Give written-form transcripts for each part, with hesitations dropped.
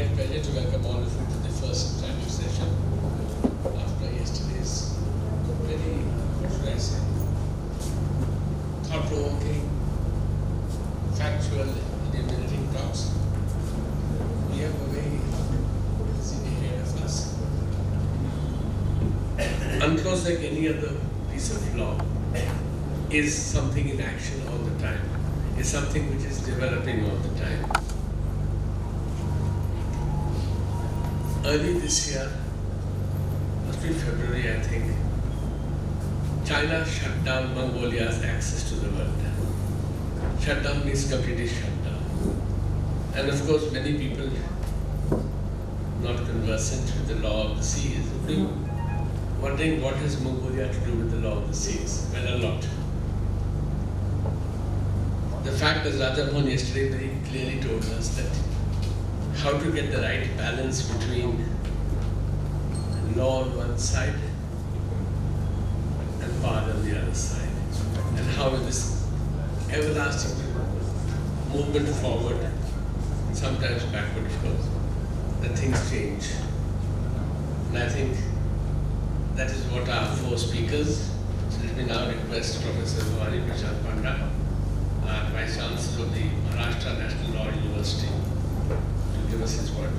great pleasure to welcome all of you to the first strategy session after yesterday's very, should I say, thought-provoking, factual, illuminating talks. We have a very busy day ahead of us. UNCLOS, like any other piece of law, is something in action all the time. It's something which is developing all the time. Early this year, must be February, I think, China shut down Mongolia's access to the world. Shut down means completely shut down. And of course, many people not conversant with the law of the seas wondering what has Mongolia to do with the law of the seas. Well, a lot. The fact that Raja Mohan yesterday very clearly told us that how to get the right balance between law on one side and power on the other side, and how in this everlasting movement forward, sometimes backward of course, that things change. And I think that is what our four speakers, so let me now request Professor Bhavani Prasad Panda, our Vice Chancellor of the Maharashtra National Law University, to give us his word.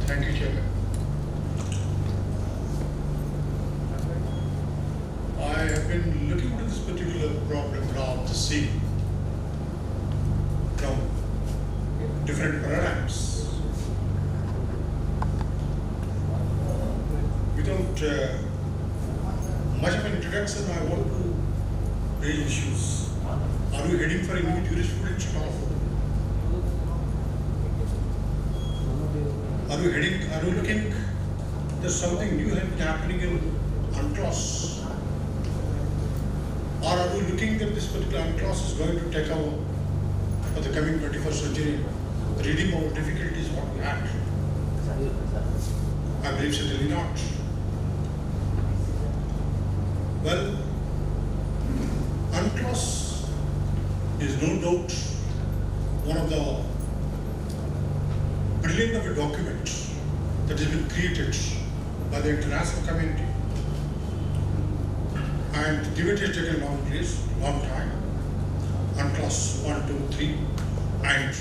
Thank you, Chairman. I have been looking into this particular problem, law of the sea, from different paradigms. Without much of an introduction, I want to raise issues. Are we heading for a new jurisprudence at all? Are we looking, there's something new happening in UNCLOS? Or are we looking that this particular UNCLOS is going to take over for the coming 21st century? Reading more difficulties what we had. I believe certainly not. Well, UNCLOS is no doubt one of the brilliant of a document that has been created by the international community. And the debate has taken a long time. UNCLOS 1, 2, 3, and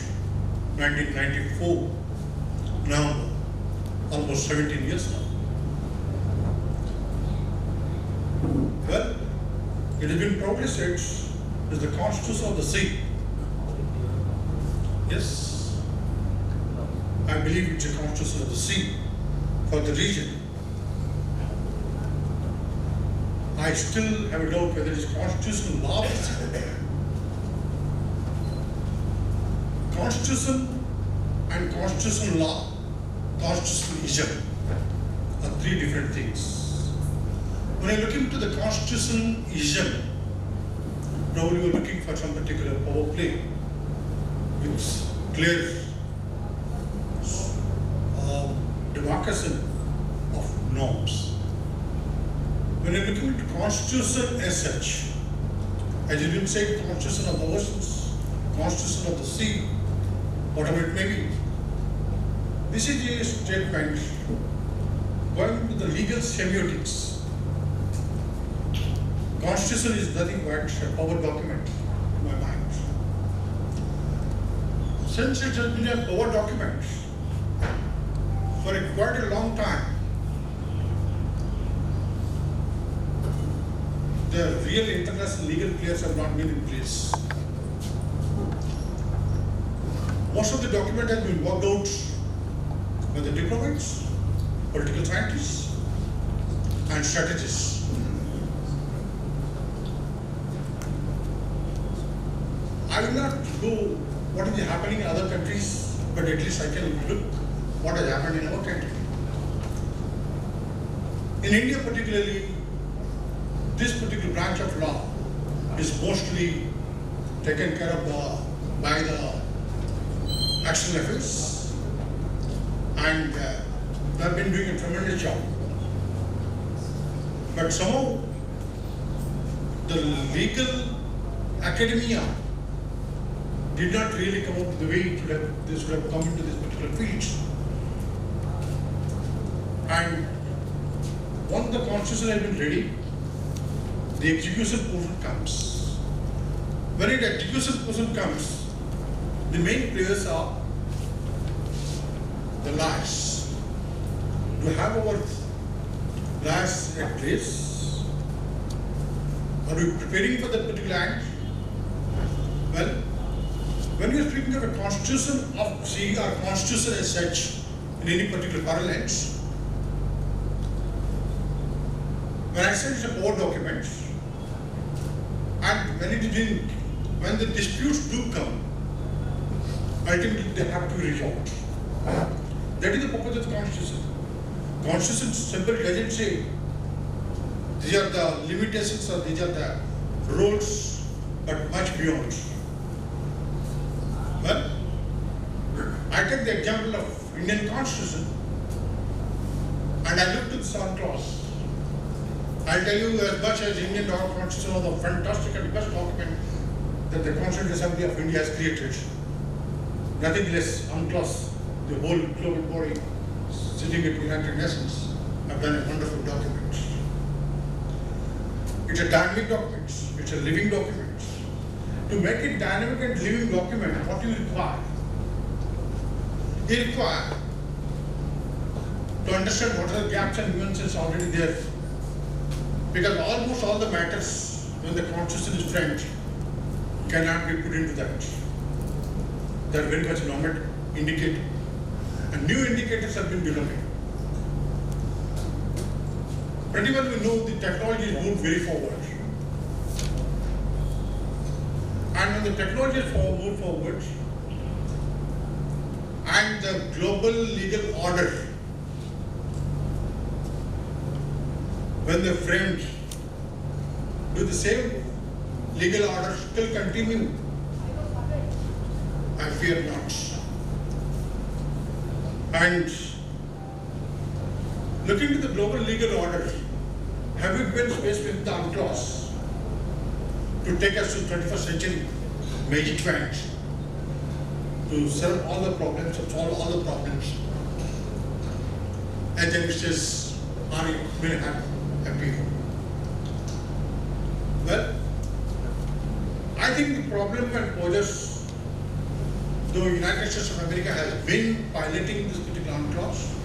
1994, now almost 17 years now. Well, it has been proudly said is the constitution of the sea. Yes, I believe it's a constitution of the sea for the region. I still have a doubt whether it is constitutional law of the sea. Constitution and constitutional law, constitutionalism are three different things. When I look into the constitutionalism, probably we're looking for some particular power play with clear demarcation of norms. When I look into constitution as such, as you didn't say, constitution of the oceans, constitution of the sea, whatever it may be, this is a statement going to the legal semiotics. Constitution is nothing but a power document in my mind. Since it has been a power document for quite a long time, the real international legal players have not been in place. Most of the document has been worked out by the diplomats, political scientists, and strategists. I will not go what is happening in other countries, but at least I can look what has happened in our country. In India particularly, this particular branch of law is mostly taken care of by the external affairs, and they have been doing a tremendous job. But somehow the legal academia did not really come up the way this would have come into this particular field. And once the constitution has been ready, the execution portion comes. When the execution portion comes, the main players are the lawyers. To have our lawyers at place, are we preparing for that particular act? Well, when we are speaking of a constitution of our constitution as such in any particular parlance, when I said it's a core document, and when the disputes do come, ultimately they have to be resolved. That is the purpose of the constitution. Constitution simply doesn't say these are the limitations or these are the rules, but much beyond. Well, I take the example of Indian Constitution and I look to the third clause. I'll tell you as much as Indian Constitution was the fantastic and best document that the Constituent Assembly of India has created. Nothing less, UNCLOS, the whole global body sitting at the United Nations, have done a wonderful document. It's a dynamic document, it's a living document. To make it dynamic and living document, what do you require? You require to understand what are the gaps and nuances already there. Because almost all the matters, when the constitution is framed, cannot be put into that. They are very much normative, indicated. And new indicators have been developing. Pretty well we know the technology is moved very forward. And when the technology is moved forward, and the global legal order, when they framed, do the same legal order still continue? I fear not. And looking to the global legal order, have we been faced with the UNCLOS to take us to 21st century magic wand to solve all the problems, to solve all the problems, as the ministers are very happy. Well, I think the problem and poses, though the United States of America has been piloting this particular UNCLOS,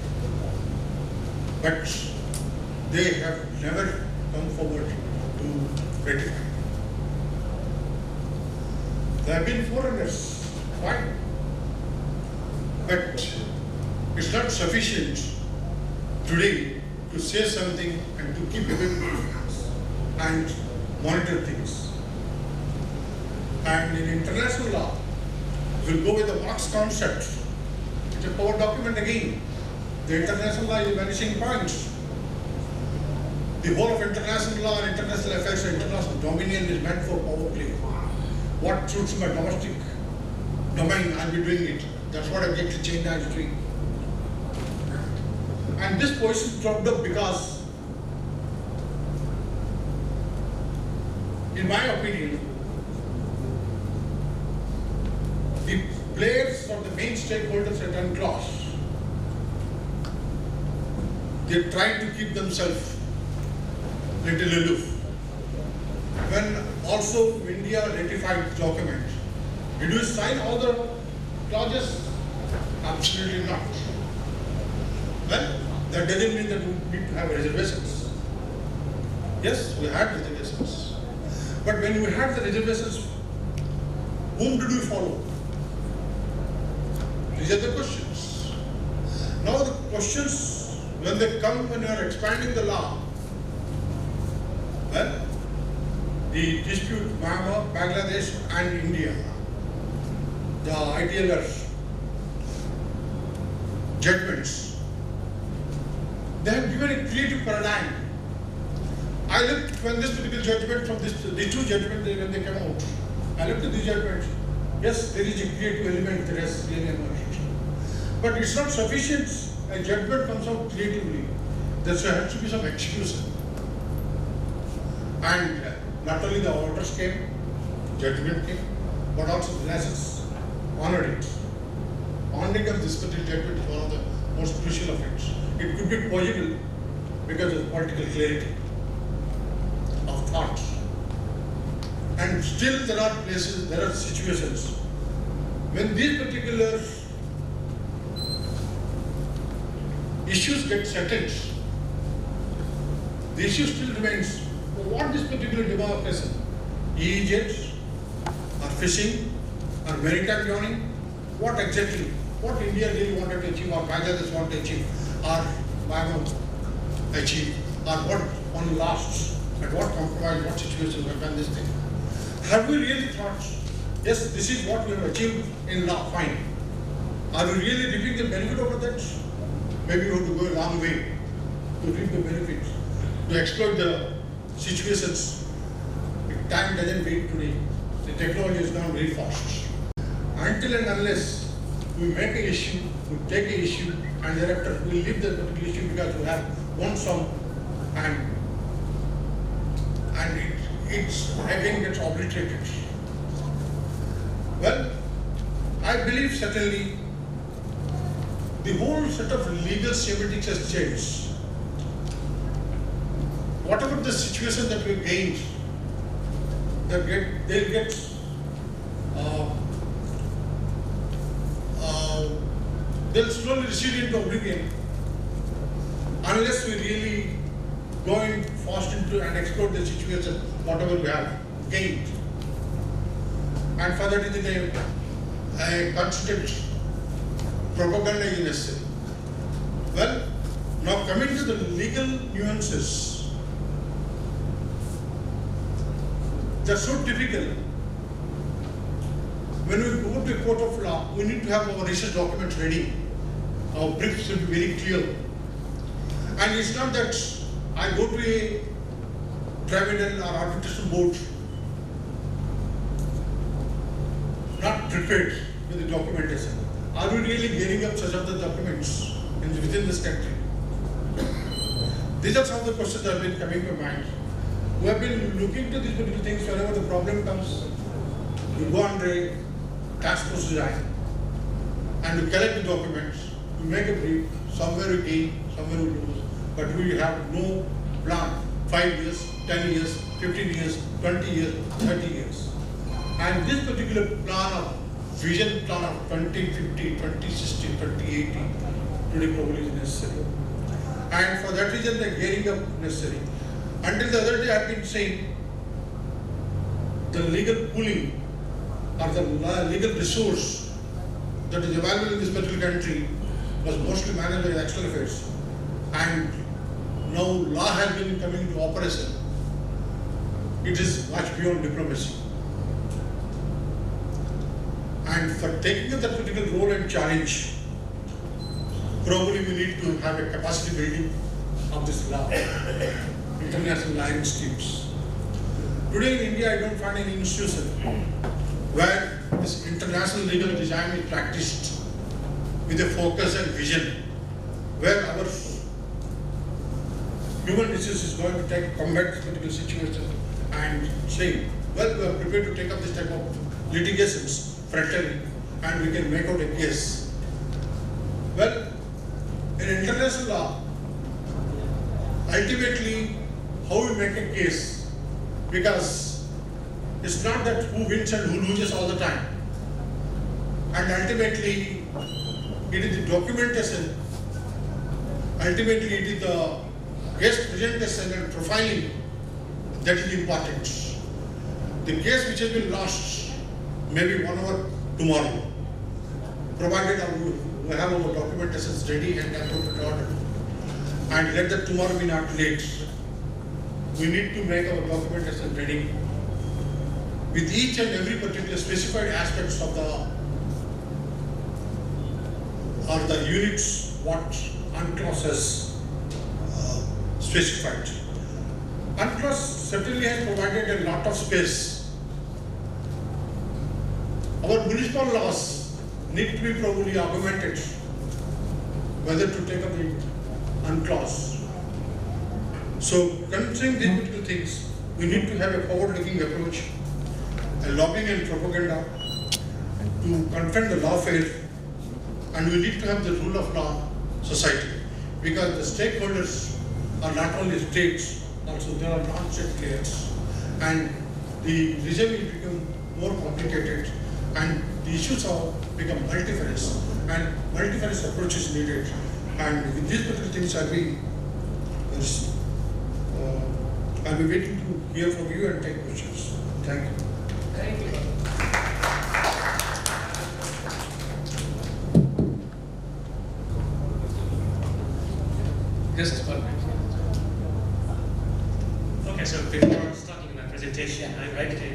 but they have never come forward to rectify. There have been foreigners, fine, but it's not sufficient today to say something and to keep away and monitor things. And in international law, we'll go with the Marx concept. It's a power document again. The international law is a vanishing point. The whole of international law and international affairs and international dominion is meant for power play. What suits my domestic domain, I'll be doing it. That's what exactly China is doing. And this position dropped up because, in my opinion, the players or the main stakeholders at UNCLOS, they're trying to keep themselves little aloof. When also India ratified the document, did we sign all the clauses? Absolutely not. Well, that doesn't mean that we need to have reservations. Yes, we had reservations. But when we had the reservations, whom did we follow? These are the questions. Now the questions, when they come when you are expanding the law, well, the dispute Myanmar, Bangladesh and India, the ITLR judgments, they have given a creative paradigm. I looked when this particular judgment from the two judgments when they came out, I looked at the judgment. Yes, there is a creative element that has really emerged. But it's not sufficient. A judgment comes out creatively. There has to be some execution. And not only the orders came, judgment came, but also the Renaissance honored it. Honoring of this particular judgment is one of the most crucial of it. It could be possible because of political clarity of thought. And still there are places, there are situations when these particular issues get settled, the issue still remains. What this particular demarcation, EEZ, or fishing, or maritime yawning, what exactly, what India really wanted to achieve, or Bangladesh wanted to achieve, or Myanmar achieve, or what one lasts, at what compromise, what situation we have done this thing. Have we really thought, yes, this is what we have achieved in law, fine. Are we really reaping the benefit over that? Maybe we have to go a long way to reap the benefits, to exploit the situations. Time doesn't wait today. The technology has gone very fast. Until and unless we make an issue, we take an issue, and thereafter we leave the particular issue because we have one sum, and it's again gets obliterated. Well, I believe certainly the whole set of legal semiotics has changed. Whatever the situation that we gained, they'll get they'll slowly recede into oblivion unless we really go in fast into and explore the situation, whatever we have gained. And for that is a constant propaganda is necessary. Well, now coming to the legal nuances, they're so typical. When we go to a court of law, we need to have our research documents ready. Our briefs should be very clear. And it's not that I go to a tribunal or arbitration board not prepared with the documentation. Are we really gearing up such of the documents within this country? These are some of the questions that have been coming to mind. We have been looking to these particular things whenever the problem comes. We go under a task force design and we collect the documents, we make a brief, somewhere we gain, somewhere we lose, but we have no plan, 5 years, 10 years, 15 years, 20 years, 30 years. And this particular plan of vision plan of 2050, 2060, 2080 today probably is necessary. And for that reason the gearing up necessary. Until the other day I have been saying the legal pooling or the legal resource that is available in this particular country was mostly managed by the external affairs. And now law has been coming into operation. It is much beyond diplomacy. And for taking up that particular role and challenge, probably we need to have a capacity building of this law, international law institutes. Today in India, I don't find any institution where this international legal design is practiced with a focus and vision, where our human resource is going to combat this particular situation and say, well, we are prepared to take up this type of litigations frontally and we can make out a case. Well, in international law, ultimately, how we make a case, because it's not that who wins and who loses all the time. And ultimately, it is the documentation, ultimately it is the case presentation and profiling that is important. The case which has been lost, maybe 1 hour tomorrow, provided we have our documentations ready and appropriate order. And let that tomorrow be not late. We need to make our documentation ready with each and every particular specified aspects of the units what UNCLOS has specified. UNCLOS certainly has provided a lot of space. Our municipal laws need to be probably augmented, whether to take up the UNCLOS. So considering these particular things, we need to have a forward-looking approach, a lobbying and propaganda to confront the lawfare, and we need to have the rule of law society, because the stakeholders are not only states, also there are non-state players, and the regime will become more complicated, and the issues have become multifarious, and multifarious approach is needed. And with these particular things, I'll be waiting to hear from you and take questions. Thank you. Thank you. Yes, it's perfect. Okay, so before starting my presentation, I'd like to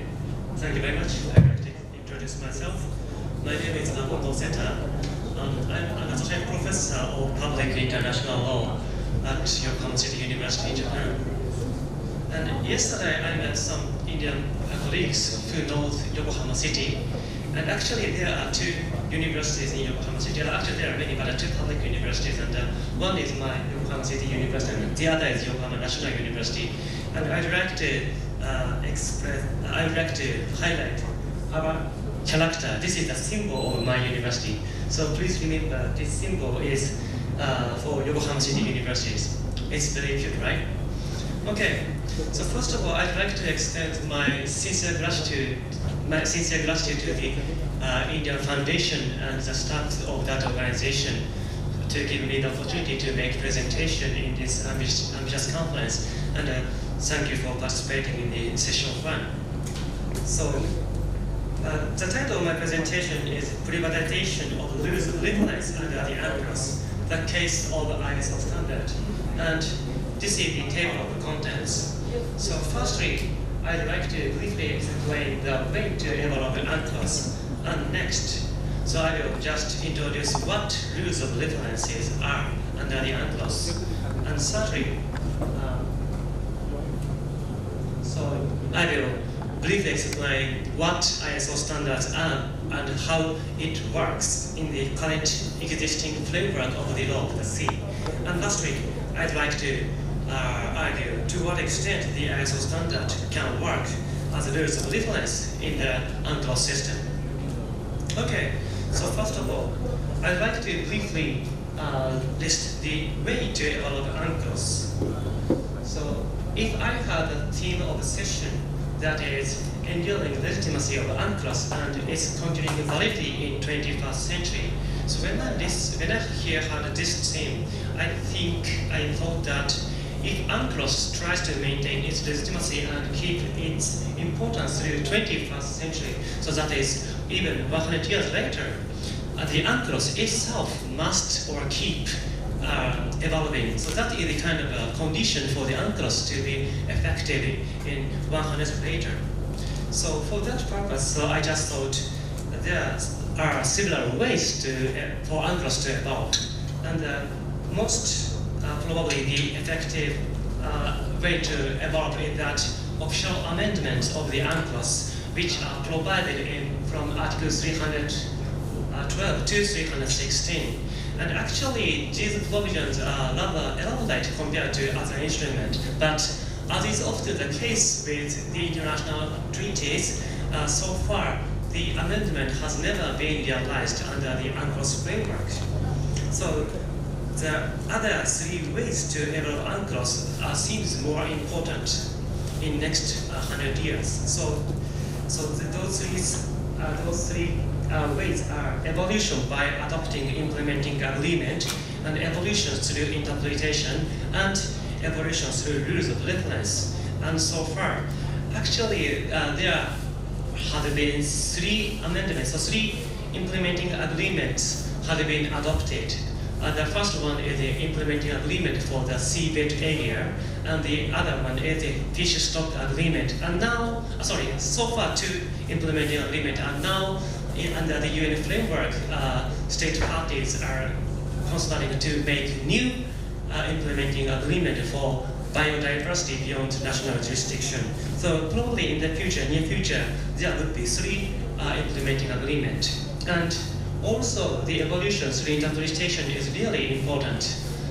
thank you very much. I'd like to introduce myself. My name is Namoto Seta. I'm an associate professor of public international law at Yokohama City University in Japan. And yesterday I met some Indian colleagues who know Yokohama City. And actually there are two universities in Yokohama City. Actually there are many, but two public universities. And one is my Yokohama City University, and the other is Yokohama National University. And I'd like to highlight our character. This is the symbol of my university. So please remember, this symbol is for Yokohama City Universities. It's very cute, right? Okay. So first of all, I'd like to extend my sincere gratitude to the Indian Foundation and the staff of that organization to give me the opportunity to make presentation in this ambitious conference. And thank you for participating in the session 1. So the title of my presentation is Privatization of Rules of Reference under the UNCLOS, the case of ISO standard. And this is the table of contents. So firstly, I'd like to briefly explain the way to develop an UNCLOS. And next, so I will just introduce what rules of references are under the UNCLOS. And thirdly, so I will briefly explain what ISO standards are and how it works in the current existing framework of the law of the sea. And lastly, I'd like to argue to what extent the ISO standard can work as rules of reference in the UNCLOS system. Okay, so first of all, I'd like to briefly list the way to develop UNCLOS. So if I had a theme of a session that is enduring legitimacy of UNCLOS and its continuing validity in 21st century. So when I here had this theme, I thought that if UNCLOS tries to maintain its legitimacy and keep its importance through 21st century, so that is even 100 years later, the UNCLOS itself must or keep evolving. So that is the kind of a condition for the UNCLOS to be effective in 100 years later. So for that purpose, so I just thought there are several ways for UNCLOS to evolve. And most probably the effective way to evolve is that optional amendments of the UNCLOS, which are provided from Article 312 to 316. And actually, these provisions are rather elaborate compared to other instruments. But as is often the case with the international treaties, so far the amendment has never been realized under the UNCLOS framework. So the other three ways to develop UNCLOS seems more important in next 100 years. So those three ways are evolution by adopting implementing agreement, and evolution through interpretation, and evolution through rules of reference. And so far, actually, there have been three amendments, so three implementing agreements have been adopted. The first one is the implementing agreement for the seabed area, and the other one is the fish stock agreement. And now, so far two implementing agreement, and now under the UN framework, state parties are considering to make new implementing agreement for biodiversity beyond national jurisdiction. So probably in the future, near future, there would be three implementing agreement. And also the evolution through interpretation is really important.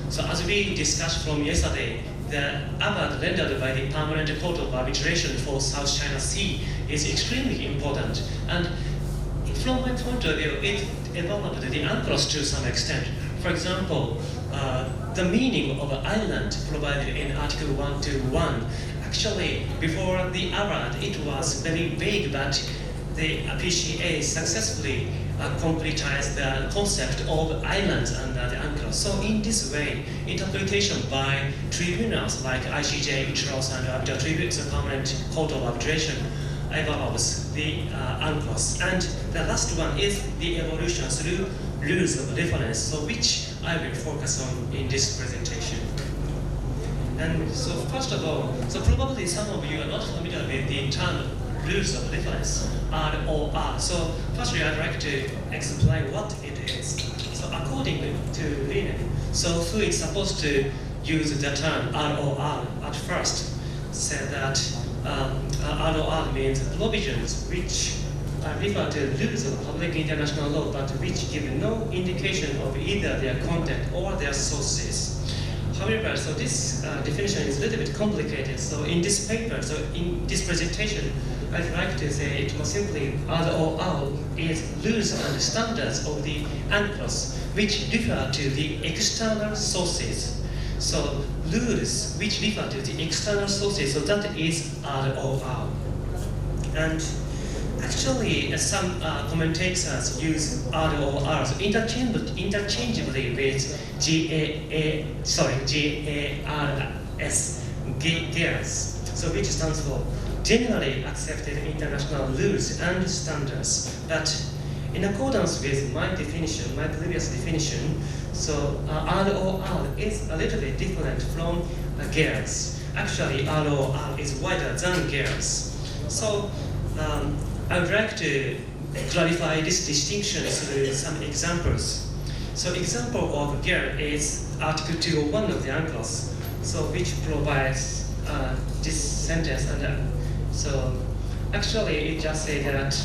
So as we discussed from yesterday, the award rendered by the Permanent Court of Arbitration for South China Sea is extremely important. And from my point of view, it developed the UNCLOS to some extent. For example, the meaning of island provided in Article 121. Actually, before the award, it was very vague, but the PCA successfully concretized the concept of islands under the UNCLOS. So in this way, interpretation by tribunals like ICJ, ICHROS, and Arbitral Tribunals, the Permanent Court of Arbitration, evolves the UNCLOS. And the last one is the evolution through rules of reference, so which I will focus on in this presentation. And so first of all, so probably some of you are not familiar with the term rules of reference, ROR. So firstly, I'd like to explain what it is. So according to Linen, so who is supposed to use the term ROR at first, said that ROR means provisions which refer to rules of public international law, but which give no indication of either their content or their sources. However, so this definition is a little bit complicated. So in this paper, so in this presentation, I'd like to say it more simply, ROR is rules and standards of the UNCLOS, which refer to the external sources. So rules which refer to the external sources, so that is ROR. And actually, some commentators use RORs interchangeably with GARS, so which stands for Generally Accepted International Rules and Standards. But in accordance with my definition, my previous definition, so ROR is a little bit different from GARS. Actually, ROR is wider than GARS. So I would like to clarify this distinction through some examples. So example of GARS is Article 201 of the UNCLOS, so which provides this sentence. And so actually it just says that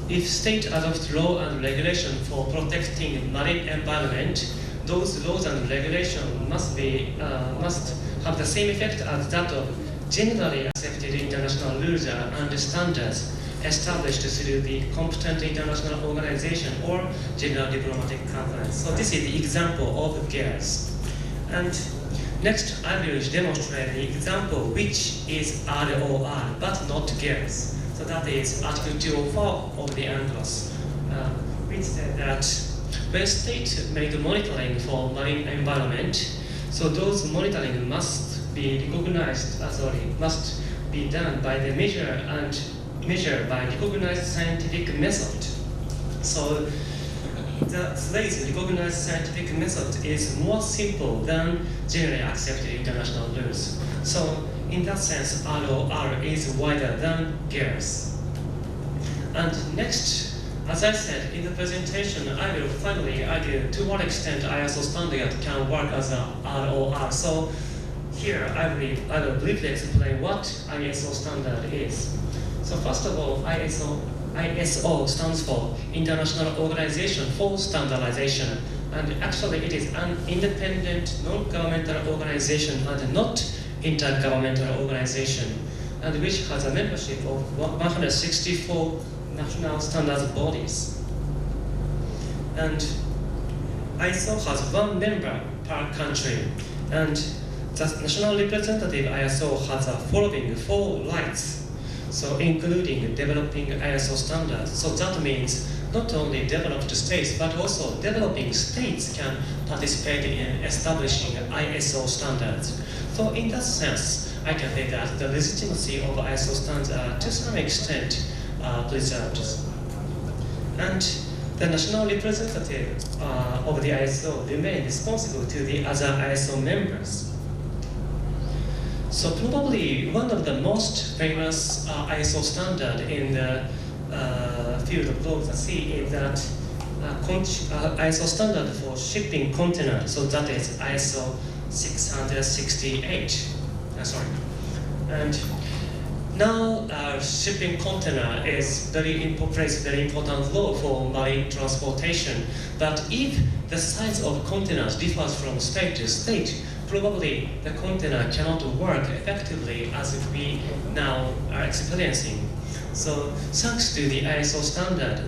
if state adopts law and regulation for protecting marine environment, those laws and regulations must have the same effect as that of generally accepted international rules and standards established through the competent international organization or general diplomatic conference. So this is the example of GARS. And next, I will demonstrate the example which is ROR, but not GARS. So that is Article 204 of the UNCLOS, which said that when states make monitoring for marine environment, so those monitoring must be recognized, must be done by the measure by recognized scientific method. So the phrase recognized scientific method is more simple than generally accepted international rules. So in that sense, ROR is wider than GARS. And next, as I said in the presentation, I will finally argue to what extent ISO standard can work as a ROR. So here, I will briefly explain what ISO standard is. So first of all, ISO stands for International Organization for Standardization. And actually, it is an independent, non-governmental organization and not intergovernmental organization, and which has a membership of 164 national standards bodies. And ISO has one member per country. And the national representative ISO has the following 4 rights, so including developing ISO standards. So that means not only developed states, but also developing states can participate in establishing ISO standards. So in that sense, I can say that the legitimacy of ISO standards are to some extent preserved. And the national representative of the ISO remain responsible to the other ISO members. So probably one of the most famous ISO standard in the field of law of the sea is that ISO standard for shipping container. So that is ISO 668. And now shipping container plays very important role for marine transportation. But if the size of containers differs from state to state, probably the container cannot work effectively as we now are experiencing. So thanks to the ISO standard,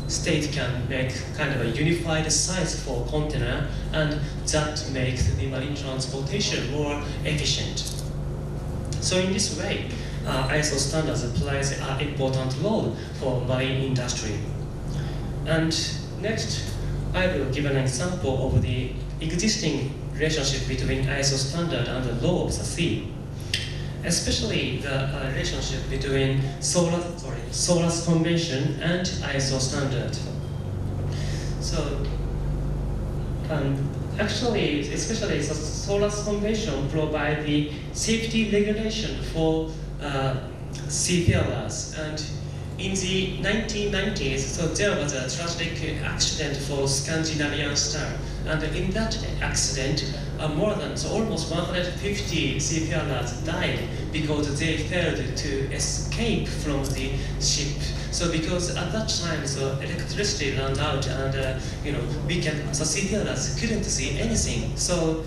state can make kind of a unified size for container, and that makes the marine transportation more efficient. So in this way, ISO standards plays an important role for marine industry. And next, I will give an example of the existing relationship between ISO standard and the law of the sea, especially the relationship between SOLAS Convention and ISO standard. So actually, especially the SOLAS Convention provide the safety regulation for seafarers. And in the 1990s, so there was a tragic accident for Scandinavian Star. And in that accident, almost 150 seafarers died because they failed to escape from the ship. So because at that time, so electricity ran out, and the seafarers couldn't see anything. So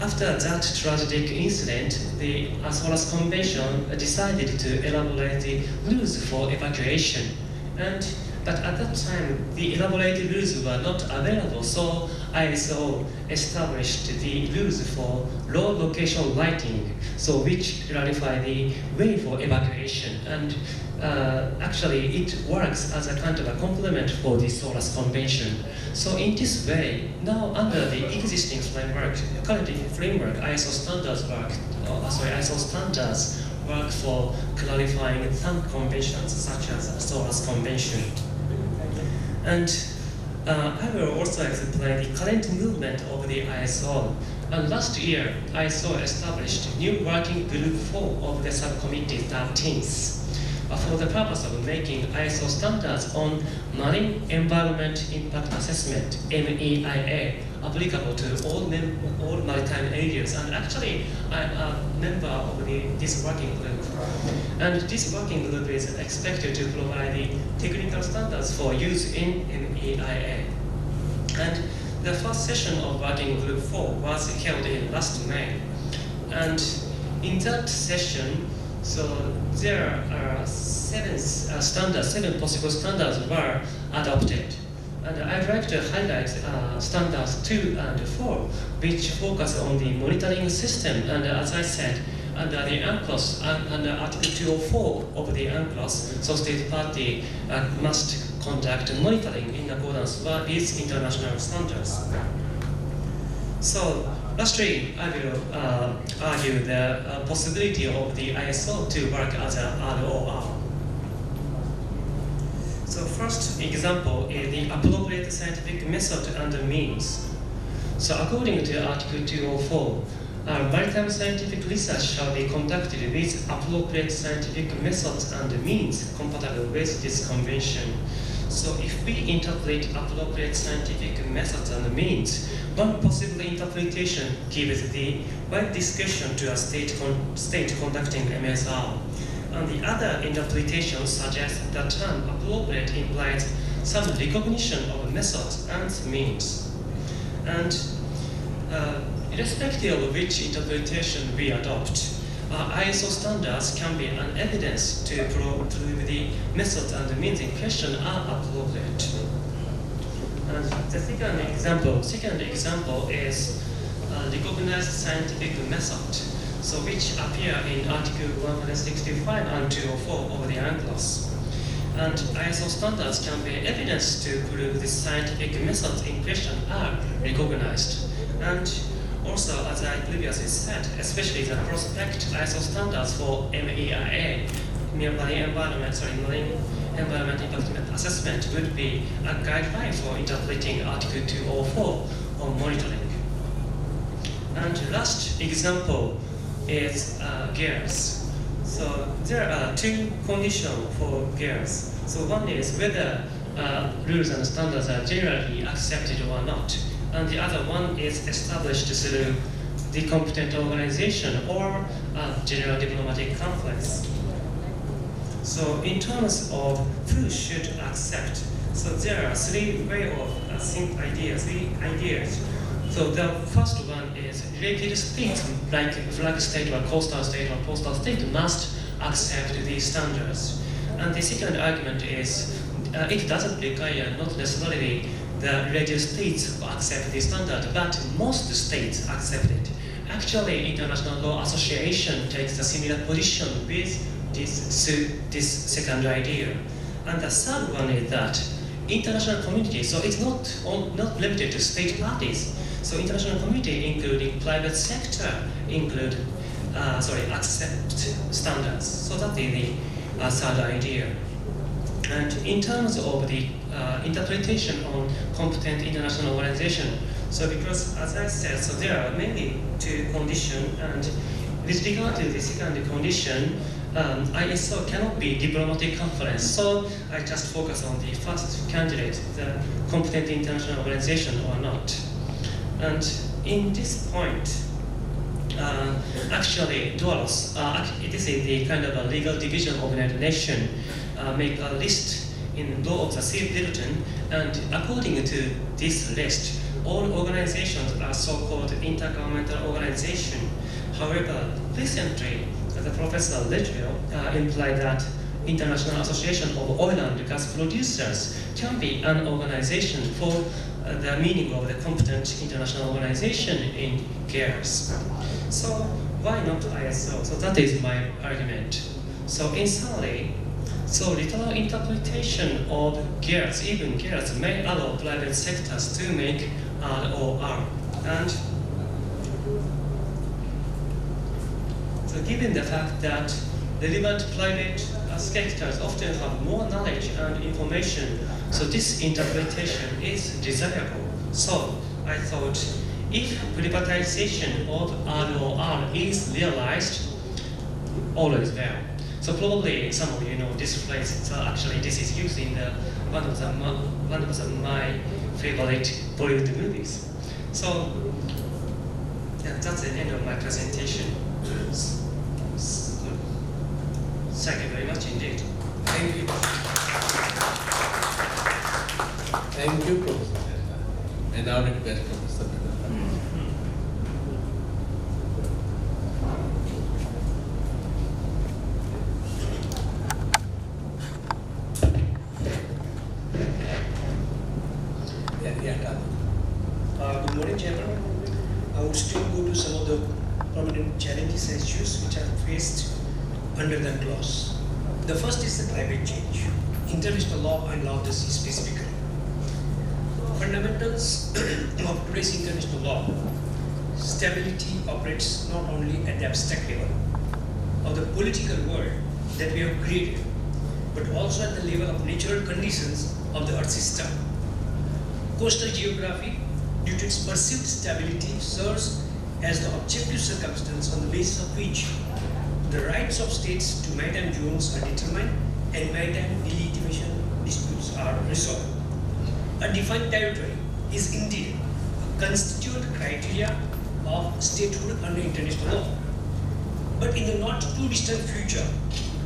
after that tragic incident, the SOLAS Convention decided to elaborate the rules for evacuation. But at that time, the elaborated rules were not available, so ISO established the rules for low location lighting, so which clarify the way for evacuation. And actually, it works as a kind of a complement for the SOLAS Convention. So in this way, now under the existing framework, ISO standards work for clarifying some conventions, such as SOLAS Convention. And I will also explain the current movement of the ISO. And last year, ISO established new working group 4 of the subcommittee 13th for the purpose of making ISO standards on Marine Environment Impact Assessment, MEIA, applicable to all maritime areas. And actually, I'm a member of this working group. And this working group is expected to provide the technical standards for use in MEIA. And the first session of working group 4 was held in last May. And in that session, so there are seven possible standards were adopted. And I'd like to highlight standards 2 and 4, which focus on the monitoring system. And as I said, under the UNCLOS, under Article 204 of the UNCLOS, so state party must conduct monitoring in accordance with these international standards. So lastly, I will argue the possibility of the ISO to work as a ROR. So first example is the appropriate scientific method and means. So according to Article 204, maritime scientific research shall be conducted with appropriate scientific methods and means compatible with this convention. So if we interpret appropriate scientific methods and means, one possible interpretation gives the wide discretion to a state conducting MSR. And the other interpretation suggests that the term appropriate implies some recognition of methods and means. And irrespective of which interpretation we adopt, ISO standards can be an evidence to prove the methods and means in question are appropriate. And the second example is recognized scientific method, so which appear in Article 165 and 204 of the UNCLOS. And ISO standards can be evidence to prove the scientific methods in question are recognized. And also, as I previously said, especially the prospect ISO standards for MEIA, Marine Environment Impact Assessment, would be a guideline for interpreting Article 204 on monitoring. And last example is gears. So there are two conditions for gears. So one is whether rules and standards are generally accepted or not. And the other one is established through the competent organization or a general diplomatic conference. So in terms of who should accept, so there are three ideas. So the first one is related states like flag state or coastal state or postal state must accept these standards. And the second argument is it doesn't require not necessarily the related states to accept this standard, but most states accept it. Actually, International Law Association takes a similar position with this second idea. And the third one is that international community, so it's not limited to state parties. So international community, including private sector, accept standards. So that is the third idea. And in terms of the interpretation on competent international organization, so because as I said, so there are mainly two conditions, and with regard to the second condition, ISO cannot be diplomatic conference. So I just focus on the first candidate, the competent international organization or not. And in this point, actually, DUALOS, this is the kind of a legal division of the United Nations, make a list in Law of the Sea Bulletin, and according to this list, all organizations are so-called intergovernmental organization. However, recently, the Professor Litchfield implied that International Association of Oil and Gas Producers can be an organization for the meaning of the competent international organization in GERS. So why not ISO? So that is my argument. So in summary, so literal interpretation of GERS, even GERS, may allow private sectors to make ROR. And so given the fact that relevant private sectors often have more knowledge and information, so this interpretation is desirable. So I thought if privatization of ROR is realized, all is well. So probably some of you know this phrase. So actually, this is used in one of my favorite Bollywood movies. So yeah, that's the end of my presentation. Thank you very much indeed. Thank you. Thank you, Professor. And now request Professor. Good morning, Chairman. I would still go to some of the prominent challenges and issues which are faced under that clause. The first is the climate change, international law and law of the sea specifically. Fundamentals of today's international law, stability operates not only at the abstract level of the political world that we have created, but also at the level of natural conditions of the earth system. Coastal geography, due to its perceived stability, serves as the objective circumstance on the basis of which the rights of states to maritime zones are determined and maritime delimitation disputes are resolved. A defined territory is indeed a constituent criteria of statehood under international law. But in the not too distant future,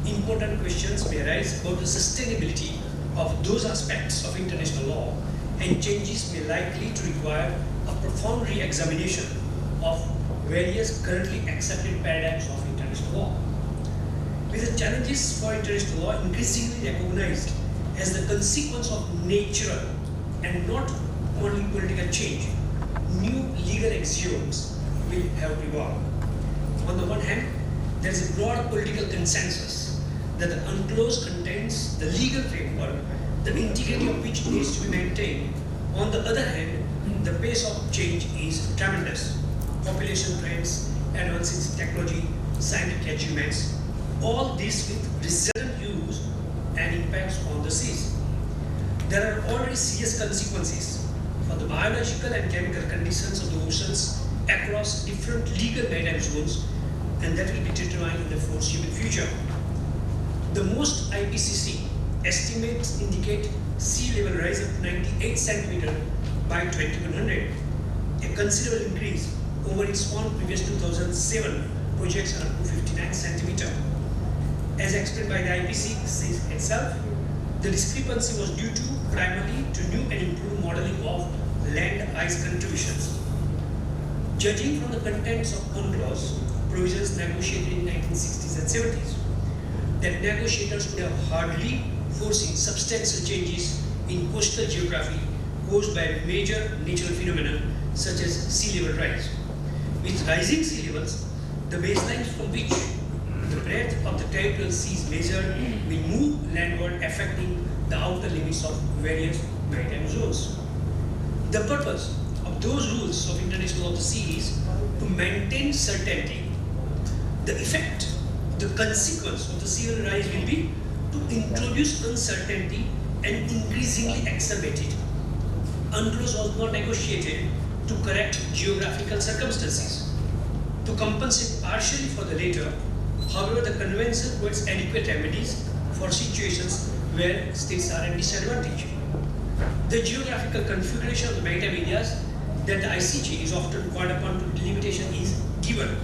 important questions may arise about the sustainability of those aspects of international law, and changes may likely to require a profound re-examination of various currently accepted paradigms of international law. With the challenges for international law increasingly recognized as the consequence of natural and not only political change, new legal axioms will have evolved. On the one hand, there is a broad political consensus that the UNCLOS contains the legal framework, the integrity of which needs to be maintained. On the other hand, the pace of change is tremendous. Population trends, advances in technology, scientific achievements, all this with resultant use and impacts on the seas. There are already serious consequences for the biological and chemical conditions of the oceans across different legal maritime zones, and that will be determined in the foreseeable future. The most IPCC estimates indicate sea level rise of 98 centimeters by 2100, a considerable increase over its own previous 2007 projection of 259 centimeter. As explained by the IPC itself, the discrepancy was due to primarily to new and improved modeling of land ice contributions. Judging from the contents of UNCLOS provisions negotiated in 1960s and 70s, that negotiators could have hardly foreseen substantial changes in coastal geography caused by major natural phenomena such as sea level rise. With rising sea levels, the baselines from which the breadth of the territorial seas measured will move landward, affecting the outer limits of various maritime zones. The purpose of those rules of international law of the sea is to maintain certainty. The effect, the consequence of the sea level rise will be to introduce uncertainty and increasingly exacerbate it. UNCLOS was not negotiated to correct geographical circumstances. To compensate partially for the latter, however, the convention provides adequate remedies for situations where states are at disadvantage. The geographical configuration of the maritime areas that the ICJ is often called upon to delimitation is given.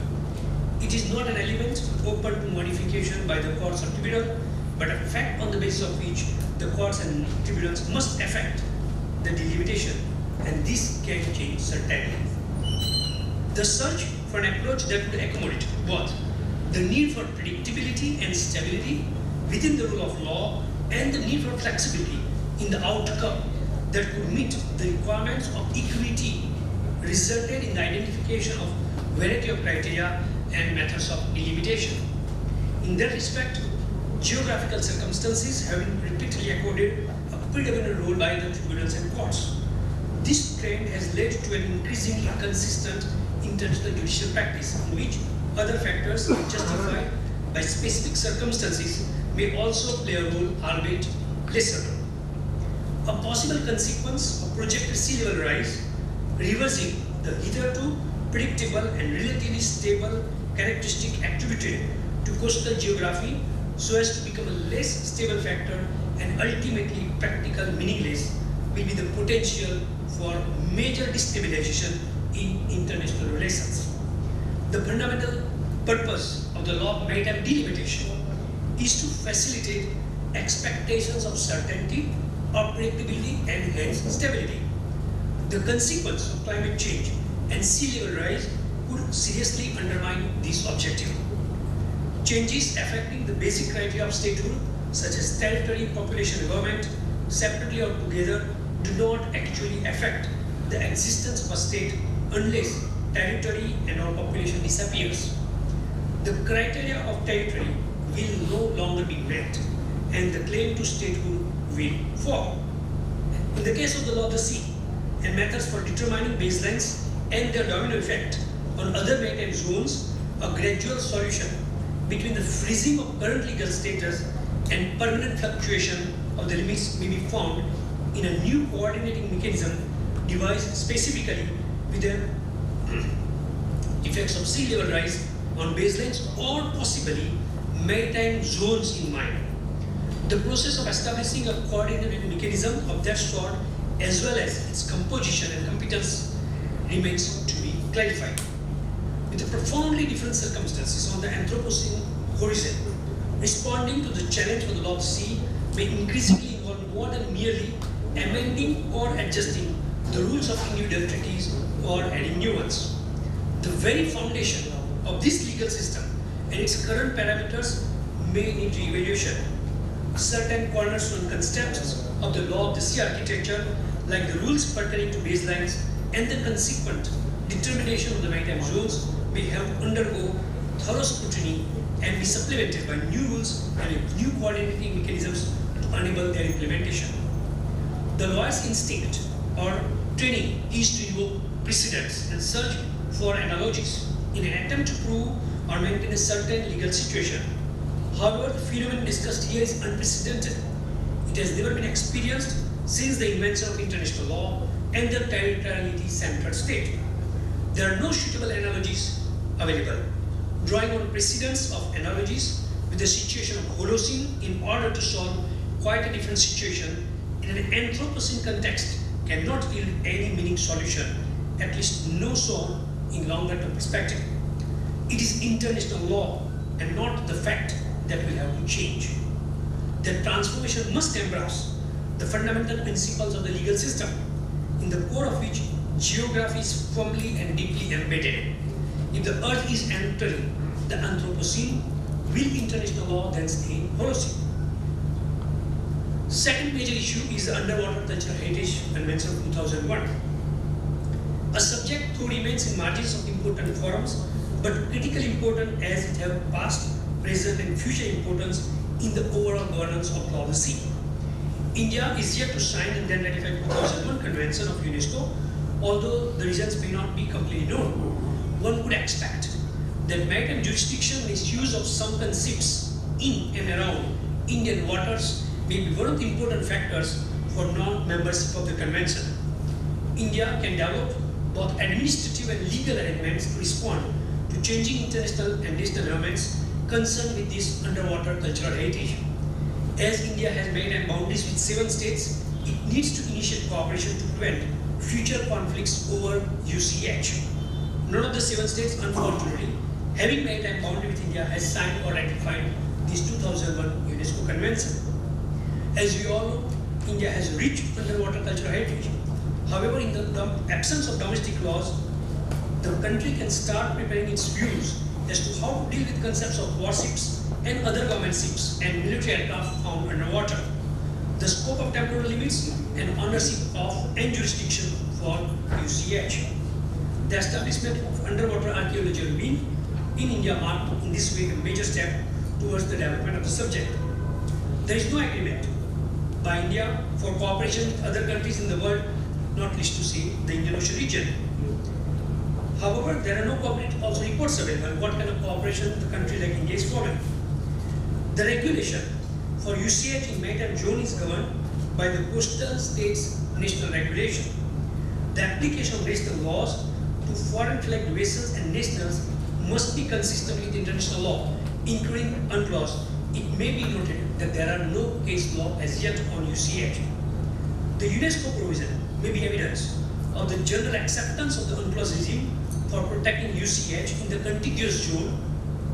It is not an element open to modification by the courts or tribunal, but a fact on the basis of which the courts and tribunals must affect the delimitation, and this can change certainly. The search for an approach that would accommodate both the need for predictability and stability within the rule of law and the need for flexibility in the outcome that could meet the requirements of equity resulted in the identification of variety of criteria and methods of delimitation. In that respect, geographical circumstances have been repeatedly accorded a predominant role by the tribunals and courts. This trend has led to an increasingly consistent international judicial practice in which other factors justified by specific circumstances may also play a role, albeit lesser. A possible consequence of projected sea level rise, reversing the hitherto predictable and relatively stable characteristic attributed to coastal geography so as to become a less stable factor and ultimately practical meaningless, will be the potential for major destabilization in international relations. The fundamental purpose of the law of maritime delimitation is to facilitate expectations of certainty, of predictability, and hence stability. The consequence of climate change and sea level rise could seriously undermine this objective. Changes affecting the basic criteria of statehood, such as territory, population, and government, separately or together, do not actually affect the existence of a state unless territory and or population disappears. The criteria of territory will no longer be met and the claim to statehood will fall. In the case of the law of the sea and methods for determining baselines and their domino effect on other maritime zones, a gradual solution between the freezing of current legal status and permanent fluctuation of the limits may be found in a new coordinating mechanism devised specifically with the effects of sea level rise on baselines or possibly maritime zones in mind. The process of establishing a coordinated mechanism of that sort, as well as its composition and competence, remains to be clarified. With the profoundly different circumstances on the Anthropocene horizon, responding to the challenge for the law of the sea may increasingly involve more than merely amending or adjusting the rules of individual treaties or adding new ones. The very foundation of this legal system and its current parameters may need re-evaluation. Certain cornerstone concepts of the law of the sea architecture, like the rules pertaining to baselines and the consequent determination of the maritime zones, may have to undergo thorough scrutiny and be supplemented by new rules and new coordinating mechanisms to enable their implementation. The lawyer's instinct or training is to evoke precedents and search for analogies in an attempt to prove or maintain a certain legal situation. However, the phenomenon discussed here is unprecedented. It has never been experienced since the invention of international law and the territoriality-centered state. There are no suitable analogies available. Drawing on precedents of analogies with the situation of Holocene in order to solve quite a different situation in an Anthropocene context cannot yield any meaningful solution, at least no so in longer term perspective. It is international law and not the fact that we have to change. That transformation must embrace the fundamental principles of the legal system, in the core of which geography is firmly and deeply embedded. If the earth is entering the Anthropocene, will international law then stay in Holocene? Second major issue is the Underwater Cultural Heritage Convention of 2001. A subject who remains in margins of important forums, but critically important as it has past, present and future importance in the overall governance of law of the sea. India is yet to sign and then ratify 2001 Convention of UNESCO, although the reasons may not be completely known. One would expect that maritime jurisdiction misuse of sunken ships in and around Indian waters may be one of the important factors for non-membership of the convention. India can develop both administrative and legal arrangements to respond to changing international and national governments concerned with this underwater cultural heritage. As India has maritime boundaries with 7 states, it needs to initiate cooperation to prevent future conflicts over UCH. None of the 7 states, unfortunately, having maritime boundary with India, has signed or ratified this 2001 UNESCO Convention. As we all know, India has rich underwater cultural heritage. However, in the absence of domestic laws, the country can start preparing its views as to how to deal with concepts of warships and other government ships and military aircraft found underwater, the scope of temporal limits and ownership of and jurisdiction for UCH. The establishment of underwater archaeology will be in India marked in this way a major step towards the development of the subject. There is no agreement by India for cooperation with other countries in the world, not least to say the Indian Ocean region. However, there are no cooperative also reports available what kind of cooperation the country like India is forming. The regulation for UCH in maritime zone is governed by the coastal states national regulation. The application of national laws to foreign flagged vessels and nationals must be consistent with international law, including UNCLOS. It may be noted that there are no case law as yet on UCH. The UNESCO provision may be evidence of the general acceptance of the UNCLOS regime for protecting UCH in the contiguous zone,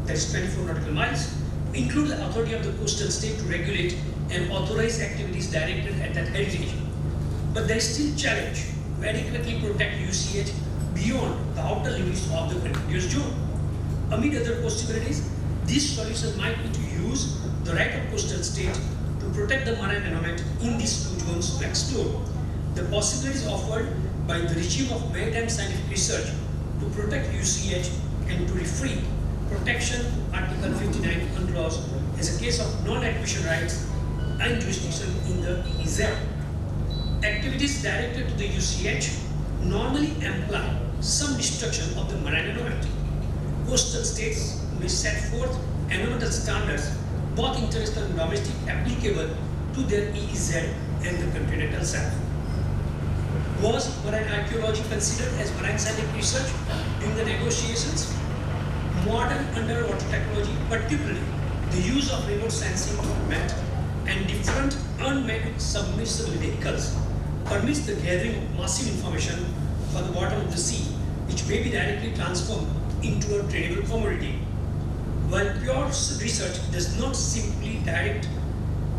that is 24 nautical miles, include the authority of the coastal state to regulate and authorize activities directed at that heritage. But there is still challenge to adequately protect UCH beyond the outer limits of the contiguous zone. Amid other possibilities, this solution might be to use the right of coastal state to protect the marine environment in these 2 zones to explore the possibilities offered by the regime of maritime scientific research to protect UCH and to referee protection Article 59 UNCLOS as a case of non-admission rights and jurisdiction in the EEZ. Activities directed to the UCH normally imply some destruction of the marine environment. Coastal states may set forth environmental standards, both international and domestic, applicable to their EEZ and the continental shelf. Was marine archaeology considered as marine scientific research during the negotiations? Modern underwater technology, particularly the use of remote sensing equipment and different unmanned submersible vehicles, permits the gathering of massive information for the bottom of the sea, which may be directly transformed into a tradable commodity. While pure research does not simply direct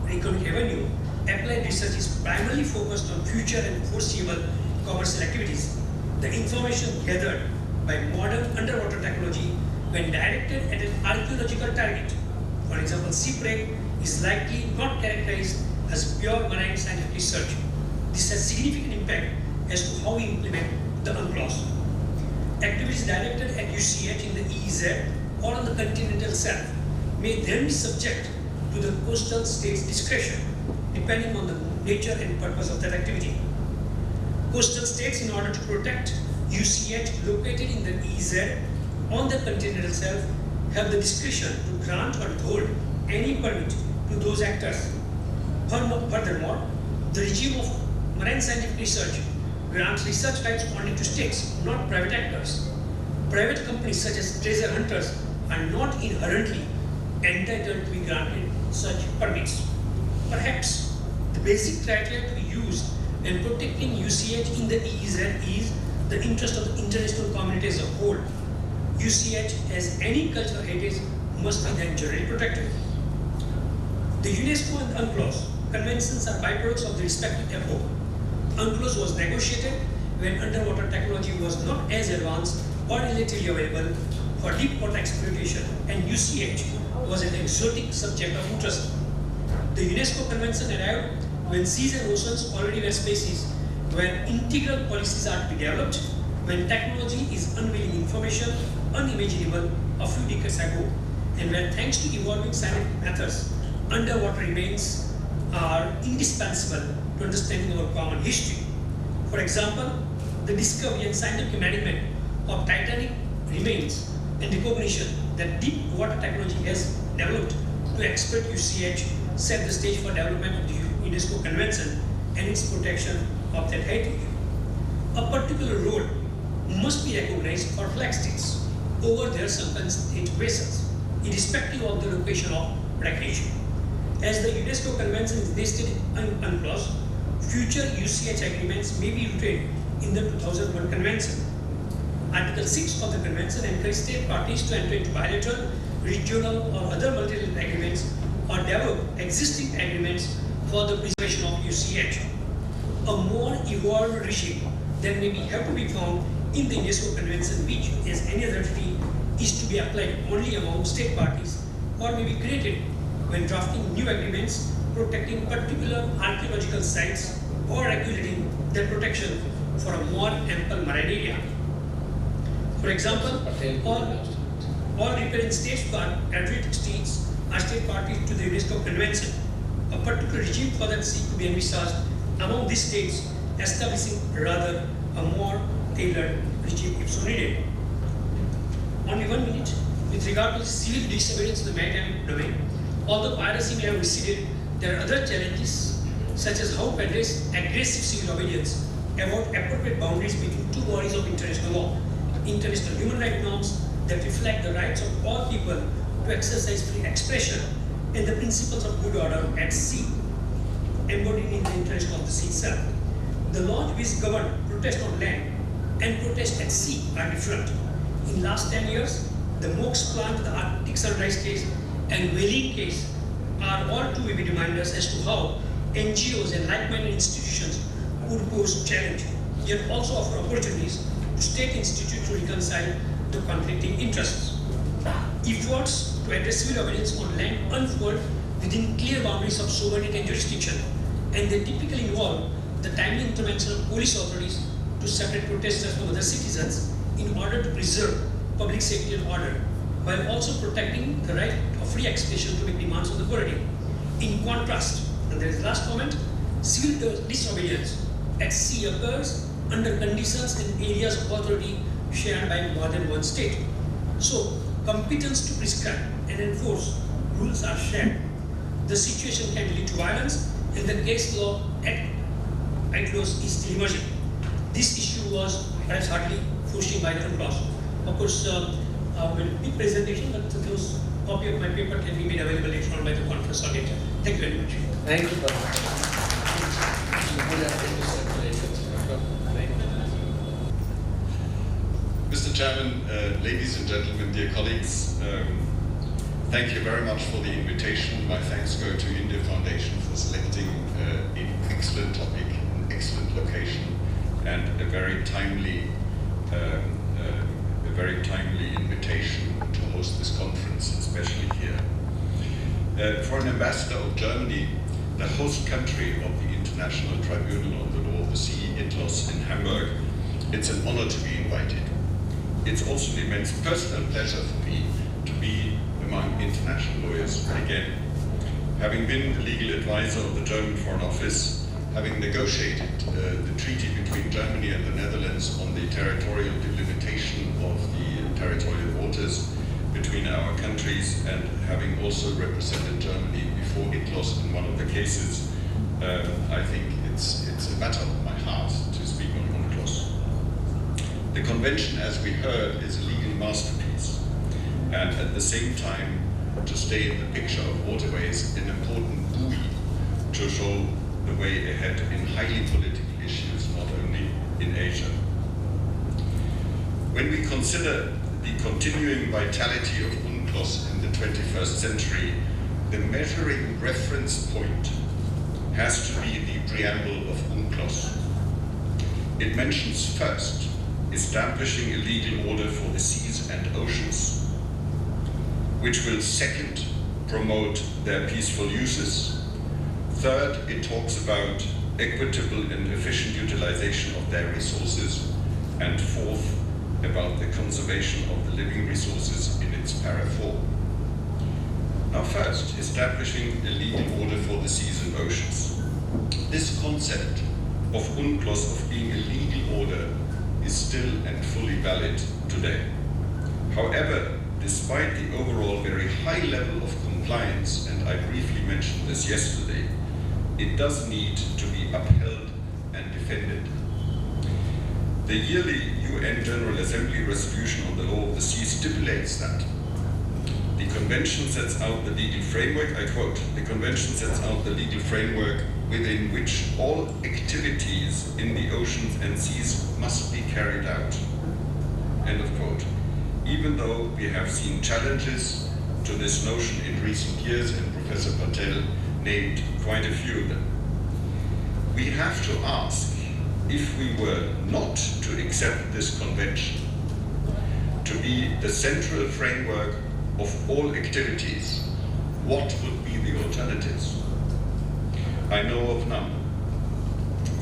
economic revenue, applied research is primarily focused on future and foreseeable commercial activities. The information gathered by modern underwater technology, when directed at an archaeological target, for example shipwreck, is likely not characterized as pure marine scientific research. This has significant impact as to how we implement the UNCLOS. Activities directed at UCH in the EEZ or on the continental shelf may then be subject to the coastal state's discretion, depending on the nature and purpose of that activity. Coastal states, in order to protect UCH located in the EEZ on the continental shelf, have the discretion to grant or withhold any permit to those actors. Furthermore, the regime of marine scientific research grants research rights only to states, not private actors. Private companies such as treasure hunters are not inherently entitled to be granted such permits. Perhaps the basic criteria to be used in protecting UCH in the EEZ is the interest of the international communities of a whole, UCH as any cultural heritage must be then generally protected. The UNESCO and UNCLOS conventions are byproducts of the respective epoch. UNCLOS was negotiated when underwater technology was not as advanced or relatively available for deep water exploitation, and UCH was an exotic subject of interest. The UNESCO convention arrived when seas and oceans already were spaces where integral policies are to be developed, when technology is unveiling information unimaginable a few decades ago, and where thanks to evolving scientific methods, underwater remains are indispensable to understanding our common history. For example, the discovery and scientific management of Titanic remains and recognition that deep water technology has developed to exploit UCH set the stage for development of the UNESCO Convention and its protection of that heritage. A particular role must be recognized for flag states over their sunken state vessels, irrespective of the location of recreation. As the UNESCO Convention is listed in UNCLOS, future UCH agreements may be rooted in the 2001 Convention. Article 6 of the Convention encourages state parties to enter into bilateral, regional, or other multilateral agreements or develop existing agreements for the preservation of UCH. A more evolved regime than may have to be found in the UNESCO Convention, which, as any other treaty, is to be applied only among state parties or may be created when drafting new agreements protecting particular archaeological sites or regulating their protection for a more ample marine area. For example, all riparian states who are Adriatic states are state parties to the UNESCO Convention. A particular regime for that seek to be envisaged among these states, establishing rather a more tailored regime if so needed. Only 1 minute. With regard to the civil disobedience in the maritime domain, although piracy may have receded, there are other challenges such as how to address aggressive civil obedience, about appropriate boundaries between two bodies of international law, international human rights norms that reflect the rights of all people to exercise free expression, and the principles of good order at sea, embodied in the international law of the sea itself. The laws which govern protest on land and protest at sea are different. In last 10 years, the MOX plant, the Arctic Sunrise case, and whaling case are all too vivid reminders as to how NGOs and like-minded institutions could pose challenge, yet also offer opportunities to state institutes to reconcile the conflicting interests. Efforts to address civil obedience on land unfold within clear boundaries of sovereignty and jurisdiction, and they typically involve the timely intervention of police authorities to separate protesters from other citizens in order to preserve public safety and order, while also protecting the right of free expression to make demands on the authority. In contrast, and there is the last comment, civil disobedience at sea occurs under conditions in areas of authority shared by more than one state. So, competence to prescribe and enforce rules are shared. The situation can lead to violence, and the case law at UNCLOS is still emerging. This issue was perhaps hardly foreseen by the UNCLOS. Of course, will be presentation, but those copy of my paper can be made available later on by the conference or later. Thank you very much. Thank you. Mr. Chairman, ladies and gentlemen, dear colleagues, thank you very much for the invitation. My thanks go to India Foundation for selecting an excellent topic, an excellent location, and a very timely invitation to host this conference, especially here. For an ambassador of Germany, the host country of the International Tribunal on the Law of the Sea, ITLOS, in Hamburg, it's an honor to be invited. It's also an immense personal pleasure for me to be among international lawyers again. Having been the legal advisor of the German Foreign Office, having negotiated the treaty between Germany and the Netherlands on the territorial delimitation of the territorial waters between our countries, and having also represented Germany before ITLOS in one of the cases, I think it's a matter of my heart to speak on UNCLOS. The convention, as we heard, is a legal masterpiece, and at the same time, to stay in the picture of waterways, an important buoy to show the way ahead in highly political issues, not only in Asia. When we consider the continuing vitality of UNCLOS in the 21st century, the measuring reference point has to be the preamble of UNCLOS. It mentions first, establishing a legal order for the seas and oceans, which will second, promote their peaceful uses. Third, it talks about equitable and efficient utilization of their resources. And fourth, about the conservation of the living resources in its para 4. Now first, establishing a legal order for the seas and oceans. This concept of UNCLOS, of being a legal order, is still and fully valid today. However, despite the overall very high level of compliance, and I briefly mentioned this yesterday, it does need to be upheld and defended. The yearly UN General Assembly resolution on the law of the sea stipulates that the Convention sets out the legal framework, I quote, the Convention sets out the legal framework within which all activities in the oceans and seas must be carried out, end of quote. Even though we have seen challenges to this notion in recent years, and Professor Patel named quite a few of them, we have to ask, if we were not to accept this convention to be the central framework of all activities, what would be the alternatives? I know of none,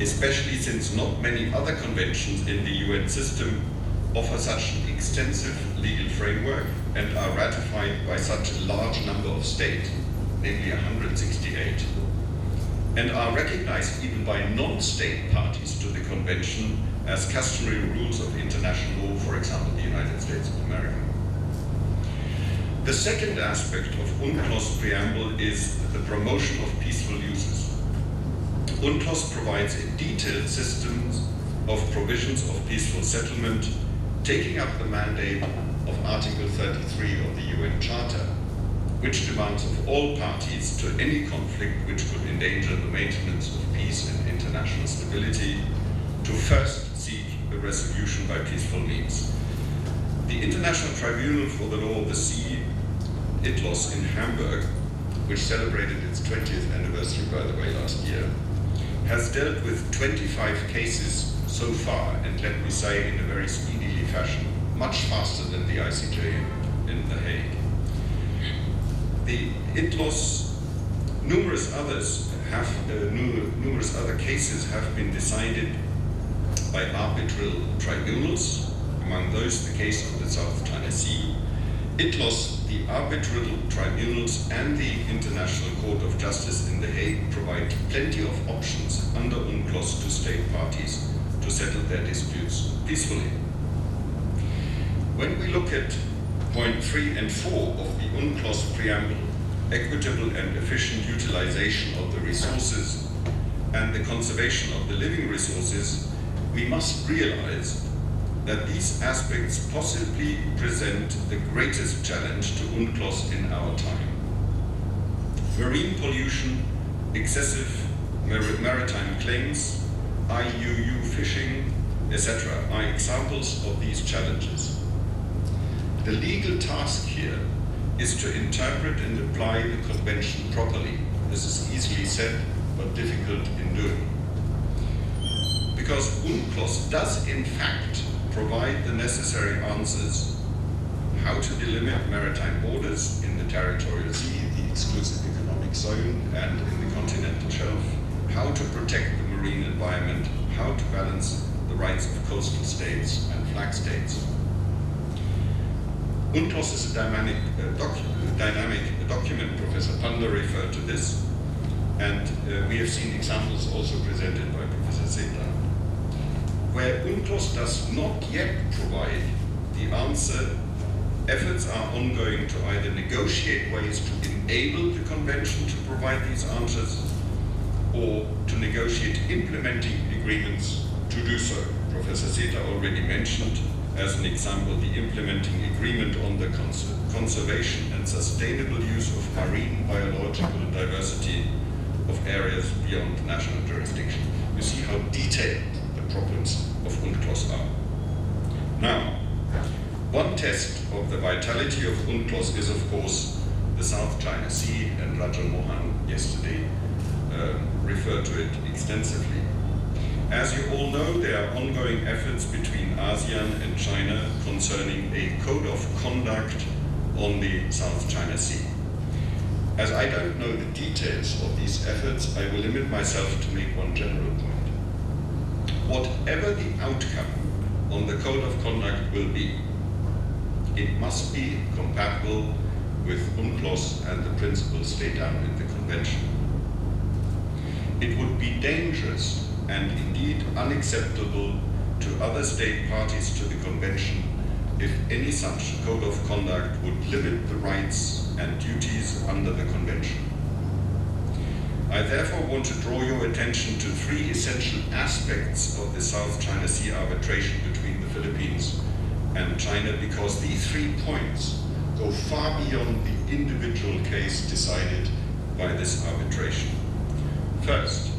especially since not many other conventions in the UN system offer such an extensive legal framework and are ratified by such a large number of states, namely 168, and are recognized even by non-state parties to the convention as customary rules of international law, for example, the United States of America. The second aspect of UNCLOS preamble is the promotion of peaceful uses. UNCLOS provides a detailed system of provisions of peaceful settlement, taking up the mandate of Article 33 of the UN Charter, which demands of all parties to any conflict which could endanger the maintenance of peace and international stability to first seek a resolution by peaceful means. The International Tribunal for the Law of the Sea, ITLOS in Hamburg, which celebrated its 20th anniversary, by the way, last year, has dealt with 25 cases so far, and let me say in a very speedily fashion, much faster than the ICJ in The Hague. The ITLOS, numerous other cases have been decided by arbitral tribunals, among those the case of the South China Sea. ITLOS, the arbitral tribunals and the International Court of Justice in The Hague provide plenty of options under UNCLOS to state parties to settle their disputes peacefully. When we look at point 3 and 4 of the UNCLOS preamble, equitable and efficient utilization of the resources and the conservation of the living resources, we must realize that these aspects possibly present the greatest challenge to UNCLOS in our time. Marine pollution, excessive maritime claims, IUU fishing, etc. are examples of these challenges. The legal task here is to interpret and apply the convention properly. This is easily said, but difficult in doing. Because UNCLOS does in fact provide the necessary answers how to delimit maritime borders in the territorial sea, the exclusive economic zone, and in the continental shelf, how to protect the marine environment, how to balance the rights of coastal states and flag states. UNCLOS is a dynamic document. Professor Panda referred to this, and we have seen examples also presented by Professor Zeta. Where UNCLOS does not yet provide the answer, efforts are ongoing to either negotiate ways to enable the convention to provide these answers or to negotiate implementing agreements to do so. Professor Zeta already mentioned as an example the implementing agreement on the conservation and sustainable use of marine biological diversity of areas beyond national jurisdiction. You see how detailed the problems of UNCLOS are. Now, One test of the vitality of UNCLOS is, of course, the South China Sea, and Rajan Mohan yesterday referred to it extensively. As you all know, there are ongoing efforts between ASEAN and China concerning a code of conduct on the South China Sea. As I don't know the details of these efforts, I will limit myself to make one general point. Whatever the outcome on the code of conduct will be, it must be compatible with UNCLOS and the principles laid down in the Convention. It would be dangerous and indeed unacceptable to other state parties to the Convention if any such code of conduct would limit the rights and duties under the Convention. I therefore want to draw your attention to three essential aspects of the South China Sea arbitration between the Philippines and China, because these 3 points go far beyond the individual case decided by this arbitration. First,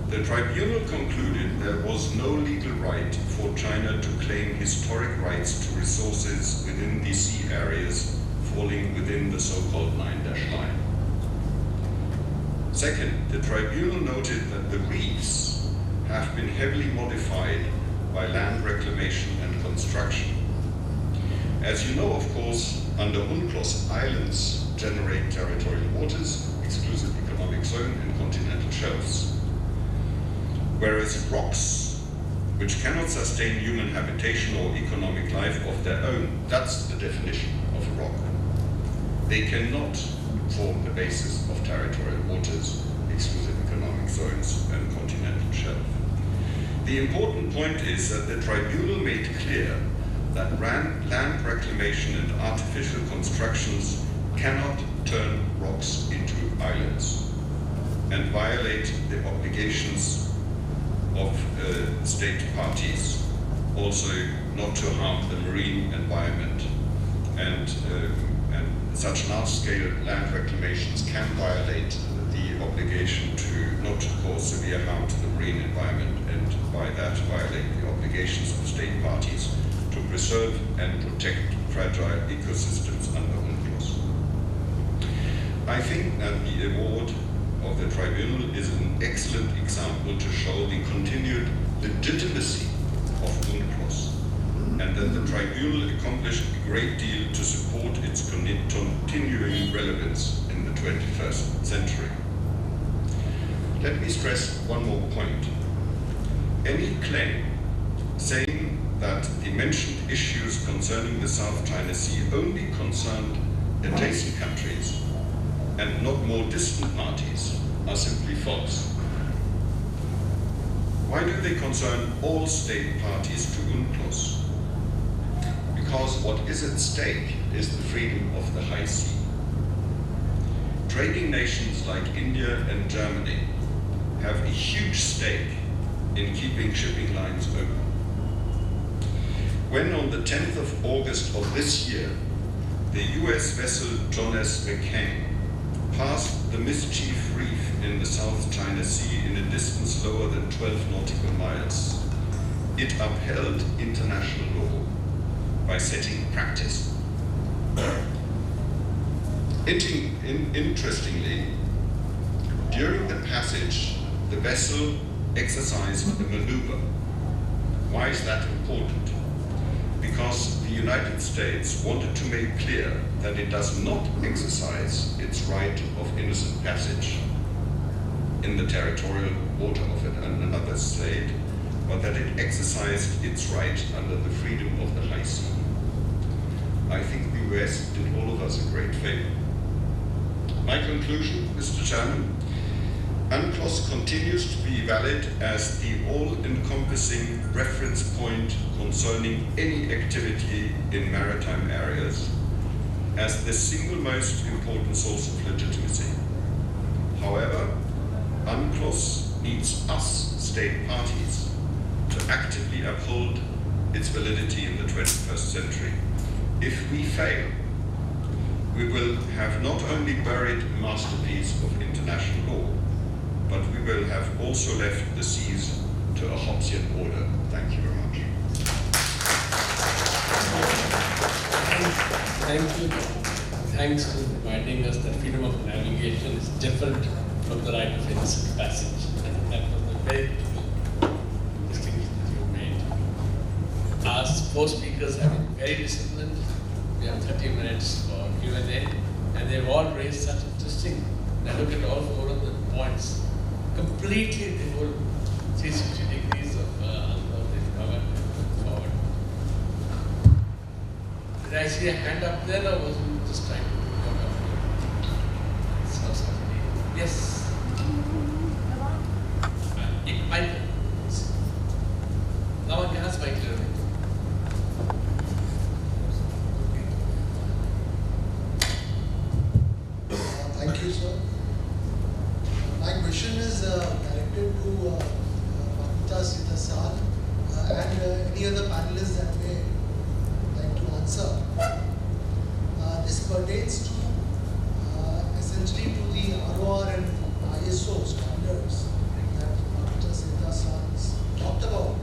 the tribunal concluded there was no legal right for China to claim historic rights to resources within the sea areas falling within the so-called 9-dash line. Second, the tribunal noted that the reefs have been heavily modified by land reclamation and construction. As you know, of course, under UNCLOS, islands generate territorial waters, exclusive economic zone, and continental shelves. Whereas rocks, which cannot sustain human habitation or economic life of their own, that's the definition of a rock, they cannot form the basis of territorial waters, exclusive economic zones, and continental shelf. The important point is that the tribunal made clear that land reclamation and artificial constructions cannot turn rocks into islands and violate the obligations of state parties, also not to harm the marine environment, and such large-scale land reclamations can violate the obligation to not cause severe harm to the marine environment, and by that violate the obligations of state parties to preserve and protect fragile ecosystems under UNCLOS. I think that the award of the tribunal is an excellent example to show the continued legitimacy of UNCLOS, and that the tribunal accomplished a great deal to support its continuing relevance in the 21st century. Let me stress one more point. Any claim saying that the mentioned issues concerning the South China Sea only concerned adjacent countries and not more distant parties are simply false. Why do they concern all state parties to UNCLOS? Because what is at stake is the freedom of the high sea. Trading nations like India and Germany have a huge stake in keeping shipping lines open. When on the 10th of August of this year, the US vessel John S. McCain passed the Mischief Reef in the South China Sea in a distance lower than 12 nautical miles, it upheld international law by setting practice. Interestingly, during the passage, the vessel exercised a maneuver. Why is that important? Because the United States wanted to make clear that it does not exercise its right of innocent passage in the territorial water of another state, but that it exercised its right under the freedom of the high sea. I think the US did all of us a great favor. My conclusion, Mr. Chairman, UNCLOS continues to be valid as the all-encompassing reference point concerning any activity in maritime areas, as the single most important source of legitimacy. However, UNCLOS needs us, state parties, to actively uphold its validity in the 21st century. If we fail, we will have not only buried a masterpiece of international law, but we will have also left the seas to a Hobbesian order. Thank you very much. Thank you. Thanks for reminding us that freedom of navigation is different from the right of innocent passage. And that was a very beautiful distinction that you made. Our four speakers have been very disciplined. We have 30 minutes for Q&A, and they've all raised such interesting. And I look at all four of the points, completely the whole 360 degrees of they've covered forward. Did I see a hand up there, or was you just trying to come up? Saw somebody. Yes. Michael. Now I can ask Michael. Thank you, sir. My question is directed to Dr. Sitasan and any other panelists that may like to answer. This pertains to essentially to the ROR and ISO standards that Dr. Sitasan talked about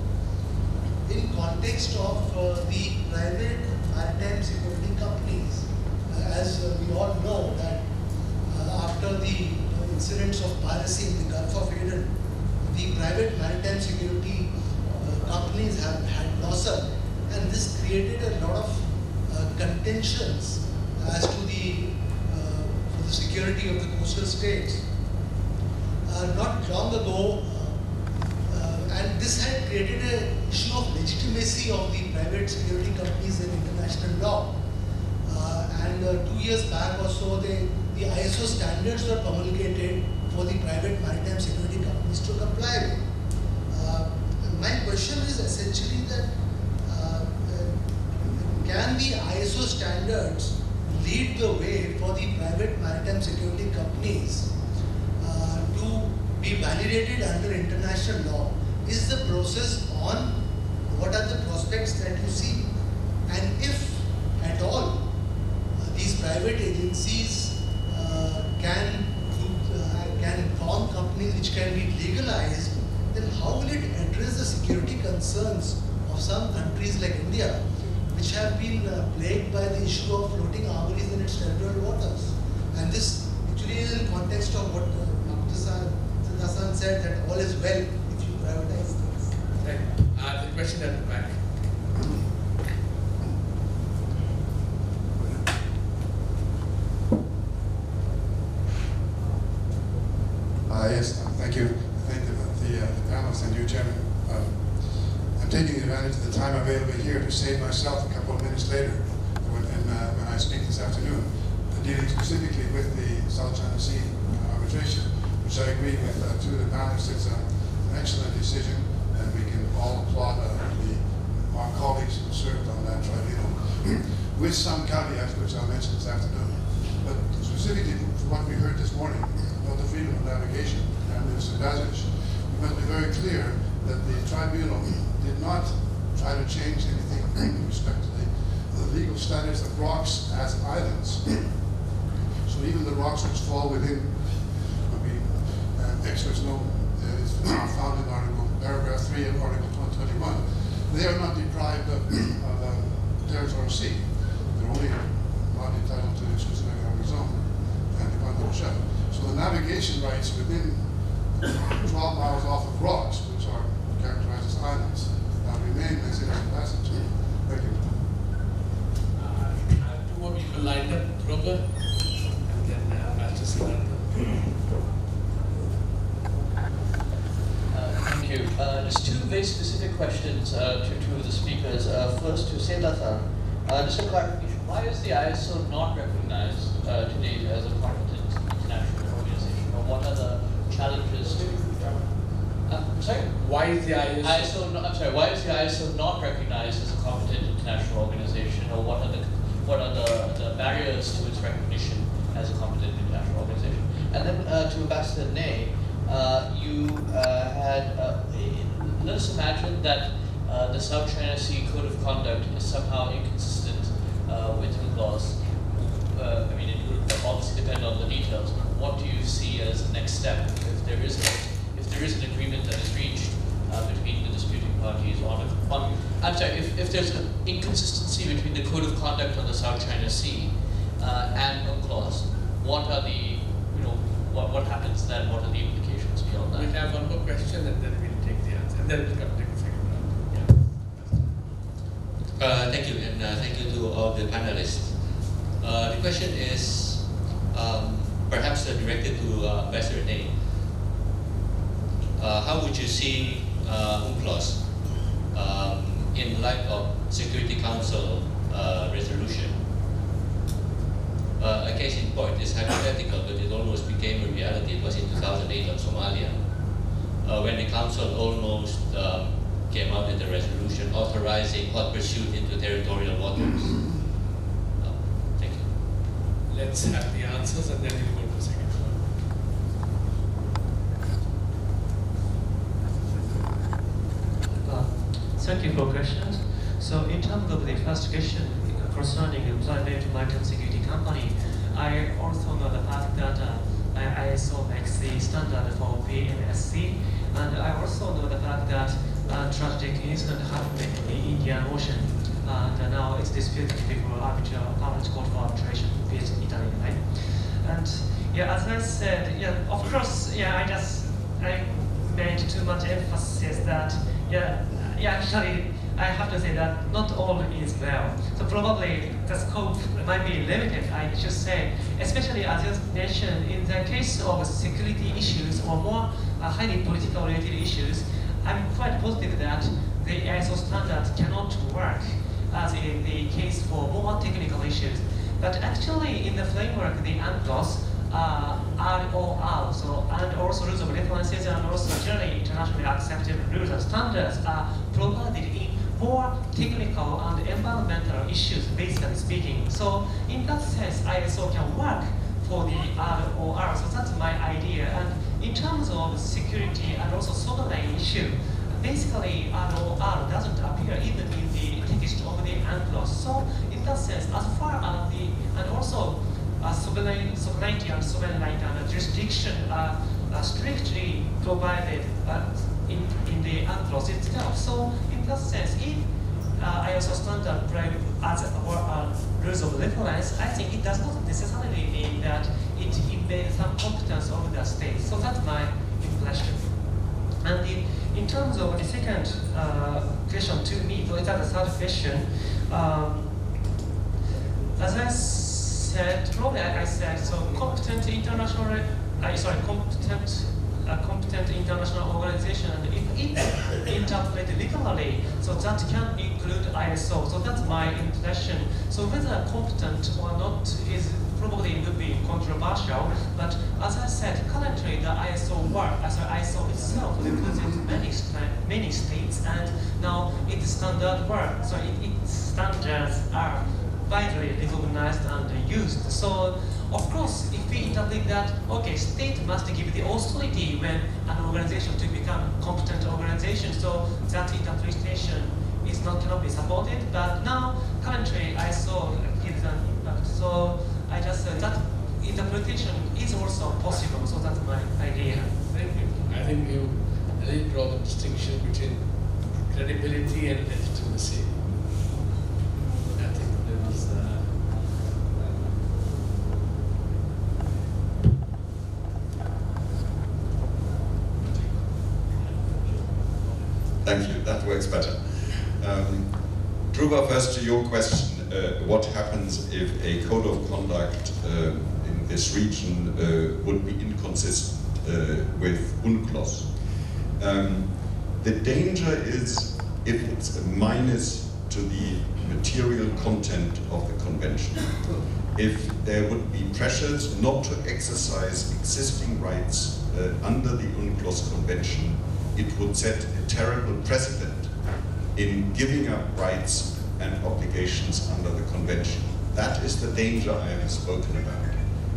in context of the private maritime security companies. As we all know that after the incidents of piracy in the Gulf of Aden, the private maritime security companies have had losses, and this created a lot of contentions as to the security of the coastal states. Not long ago, and this had created an issue of legitimacy of the private security companies in international law. And 2 years back or so, the ISO standards were promulgated for the private maritime security companies to comply with. My question is essentially that can the ISO standards lead the way for the private maritime security companies to be validated under international law? Is the process on? What are the prospects that you see? And if at all these private agencies can form companies which can be legalized, then how will it address the security concerns of some countries like India, which have been plagued by the issue of floating armories in its territorial waters? And this actually is in context of what Dr. Sitasan said, that all is well if you privatize things. Right. The question at the back. Yes, thank you. Thank the panelists and you, Chairman. I'm taking advantage of the time available here to save myself a couple of minutes later when I speak this afternoon, dealing specifically with the South China Sea arbitration, which I agree with two of the panelists. It's an excellent decision, and we can all applaud our colleagues who served on that tribunal, with some caveats which I'll mention this afternoon. But specifically for what we heard this morning about the freedom of navigation and Mr. Bazic, we must be very clear that the tribunal did not try to change anything with respect to the legal status of rocks as islands. So even the rocks which fall within what we experts know is found in paragraph 3 of Article 121, they are not deprived of territorial sea. They're only not entitled to exclusive economic zone and the continental shelf. So the navigation rights within 12 miles off of rocks, which are characterized as islands, remain as innocent passage. Thank you. I have two more people lined up, Robert, and then Master Siddhartha. Thank you. Just two very specific questions to two of the speakers. First to Setasan. Just a clarification. Why is the ISO not recognized today as a competent international organization? Or what are the challenges to sorry? Why is the ISO? Why is the ISO not recognized as a competent international organization, or what are the barriers to its recognition as a competent international organization? And then to Ambassador Ney, you had let us imagine that the South China Sea Code of Conduct is somehow inconsistent with UNCLOS. I mean, it would obviously depend on the details. What do you see as the next step if there is an agreement that is reached between the disputing parties if there's an inconsistency between the Code of of conduct on the South China Sea and UNCLOS, what are the, what happens then? What are the implications beyond that? We'll have one more question and then we'll take the answer. And then we'll come to the second round. Thank you, and thank you to all the panelists. The question is perhaps directed to Ambassador Ne. How would you see UNCLOS in light of Security Council resolution? A case in point is hypothetical, but it almost became a reality. It was in 2008 on Somalia, when the Council almost came out with a resolution authorizing hot pursuit into territorial waters. Thank you. Let's have the answers and then we'll go to the second round. Thank you for questions. So in terms of the first question concerning private maritime security company, I also know the fact that ISO makes the standard for PMSC, and I also know the fact that tragic incident happened in the Indian Ocean, and now it's disputed before Parliament Court for Arbitration with Italy, right? And yeah, as I said, yeah, of course, yeah, I made too much emphasis that, actually, I have to say that not all is well. So probably the scope might be limited, I should say, especially as you mentioned, in the case of security issues or more highly political related issues, I'm quite positive that the ISO standards cannot work as in the case for more technical issues. But actually in the framework, the UNCLOS, ROR, so, and also rules of references and also generally internationally accepted rules and standards are provided in more technical and environmental issues, basically speaking. So in that sense, ISO can work for the ROR, so that's my idea. And in terms of security and also sovereign issue, basically ROR doesn't appear even in the text of the UNCLOS. So in that sense, as far as the, and also sovereignty and sovereign right and jurisdiction are strictly provided in the UNCLOS itself. So in that sense, if ISO standard as rules of reference, I think it does not necessarily mean that it invades some competence of the state. So that's my impression. And in terms of the second question to me, so it's the third question. As I said, probably I said, so competent international organization, and if it's interpreted literally, so that can include ISO. So that's my impression. So whether competent or not is probably would be controversial, but as I said, currently the ISO itself represents many states, and now its standard work, so its standards are widely recognized and used. So of course, if we interpret that, okay, state must give the authority when an organization to become competent organization, so that interpretation cannot be supported, but now currently ISO gives an impact. So I just said that interpretation is also possible, so that's my idea. Thank you. I think you really draw the distinction between credibility and legitimacy. I think there is Thank you, that works better. Dhruva, first to your question, what happens if a code of conduct in this region would be inconsistent with UNCLOS? The danger is if it's a minus to the material content of the convention. If there would be pressures not to exercise existing rights under the UNCLOS convention, it would set a terrible precedent in giving up rights and obligations under the convention. That is the danger I have spoken about.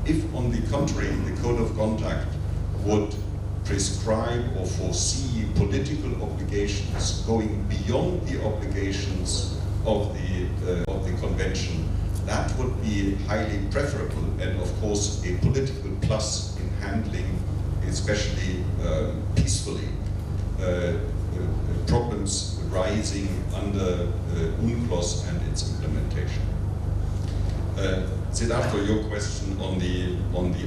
If, on the contrary, the code of conduct would prescribe or foresee political obligations going beyond the obligations of the convention, that would be highly preferable and, of course, a political plus in handling, especially peacefully, problems rising under UNCLOS and its implementation. Siddhartha, your question on the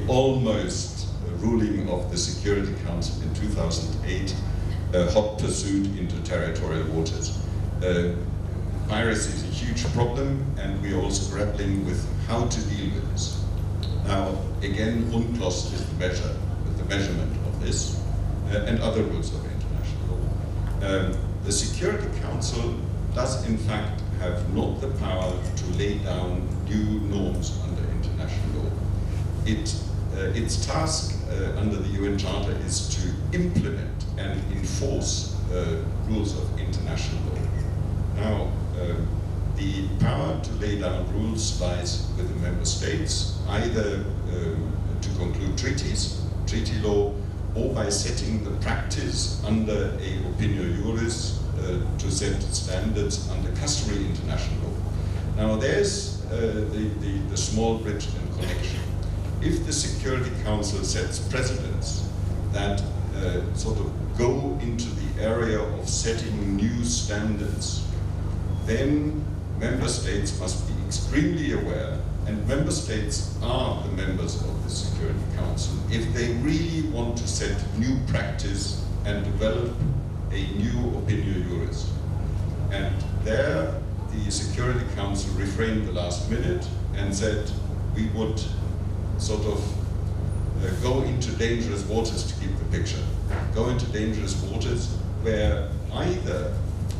almost ruling of the Security Council in 2008, hot pursuit into territorial waters. Piracy is a huge problem, and we are also grappling with how to deal with this. Now, again, UNCLOS is the measurement of this, and other rules of international law. The Security Council does in fact have not the power to lay down new norms under international law. Its task under the UN Charter is to implement and enforce rules of international law. Now, the power to lay down rules lies with the member states, either to conclude treaties, treaty law, or by setting the practice under a opinio juris to set standards under customary international law. Now there's the small bridge and connection. If the Security Council sets precedents that sort of go into the area of setting new standards, then member states must be extremely aware, and member states are the members of the Security Council, if they really want to set new practice and develop a new opinio juris. And there, the Security Council refrained the last minute and said we would sort of go into dangerous waters to keep the picture. Go into dangerous waters where either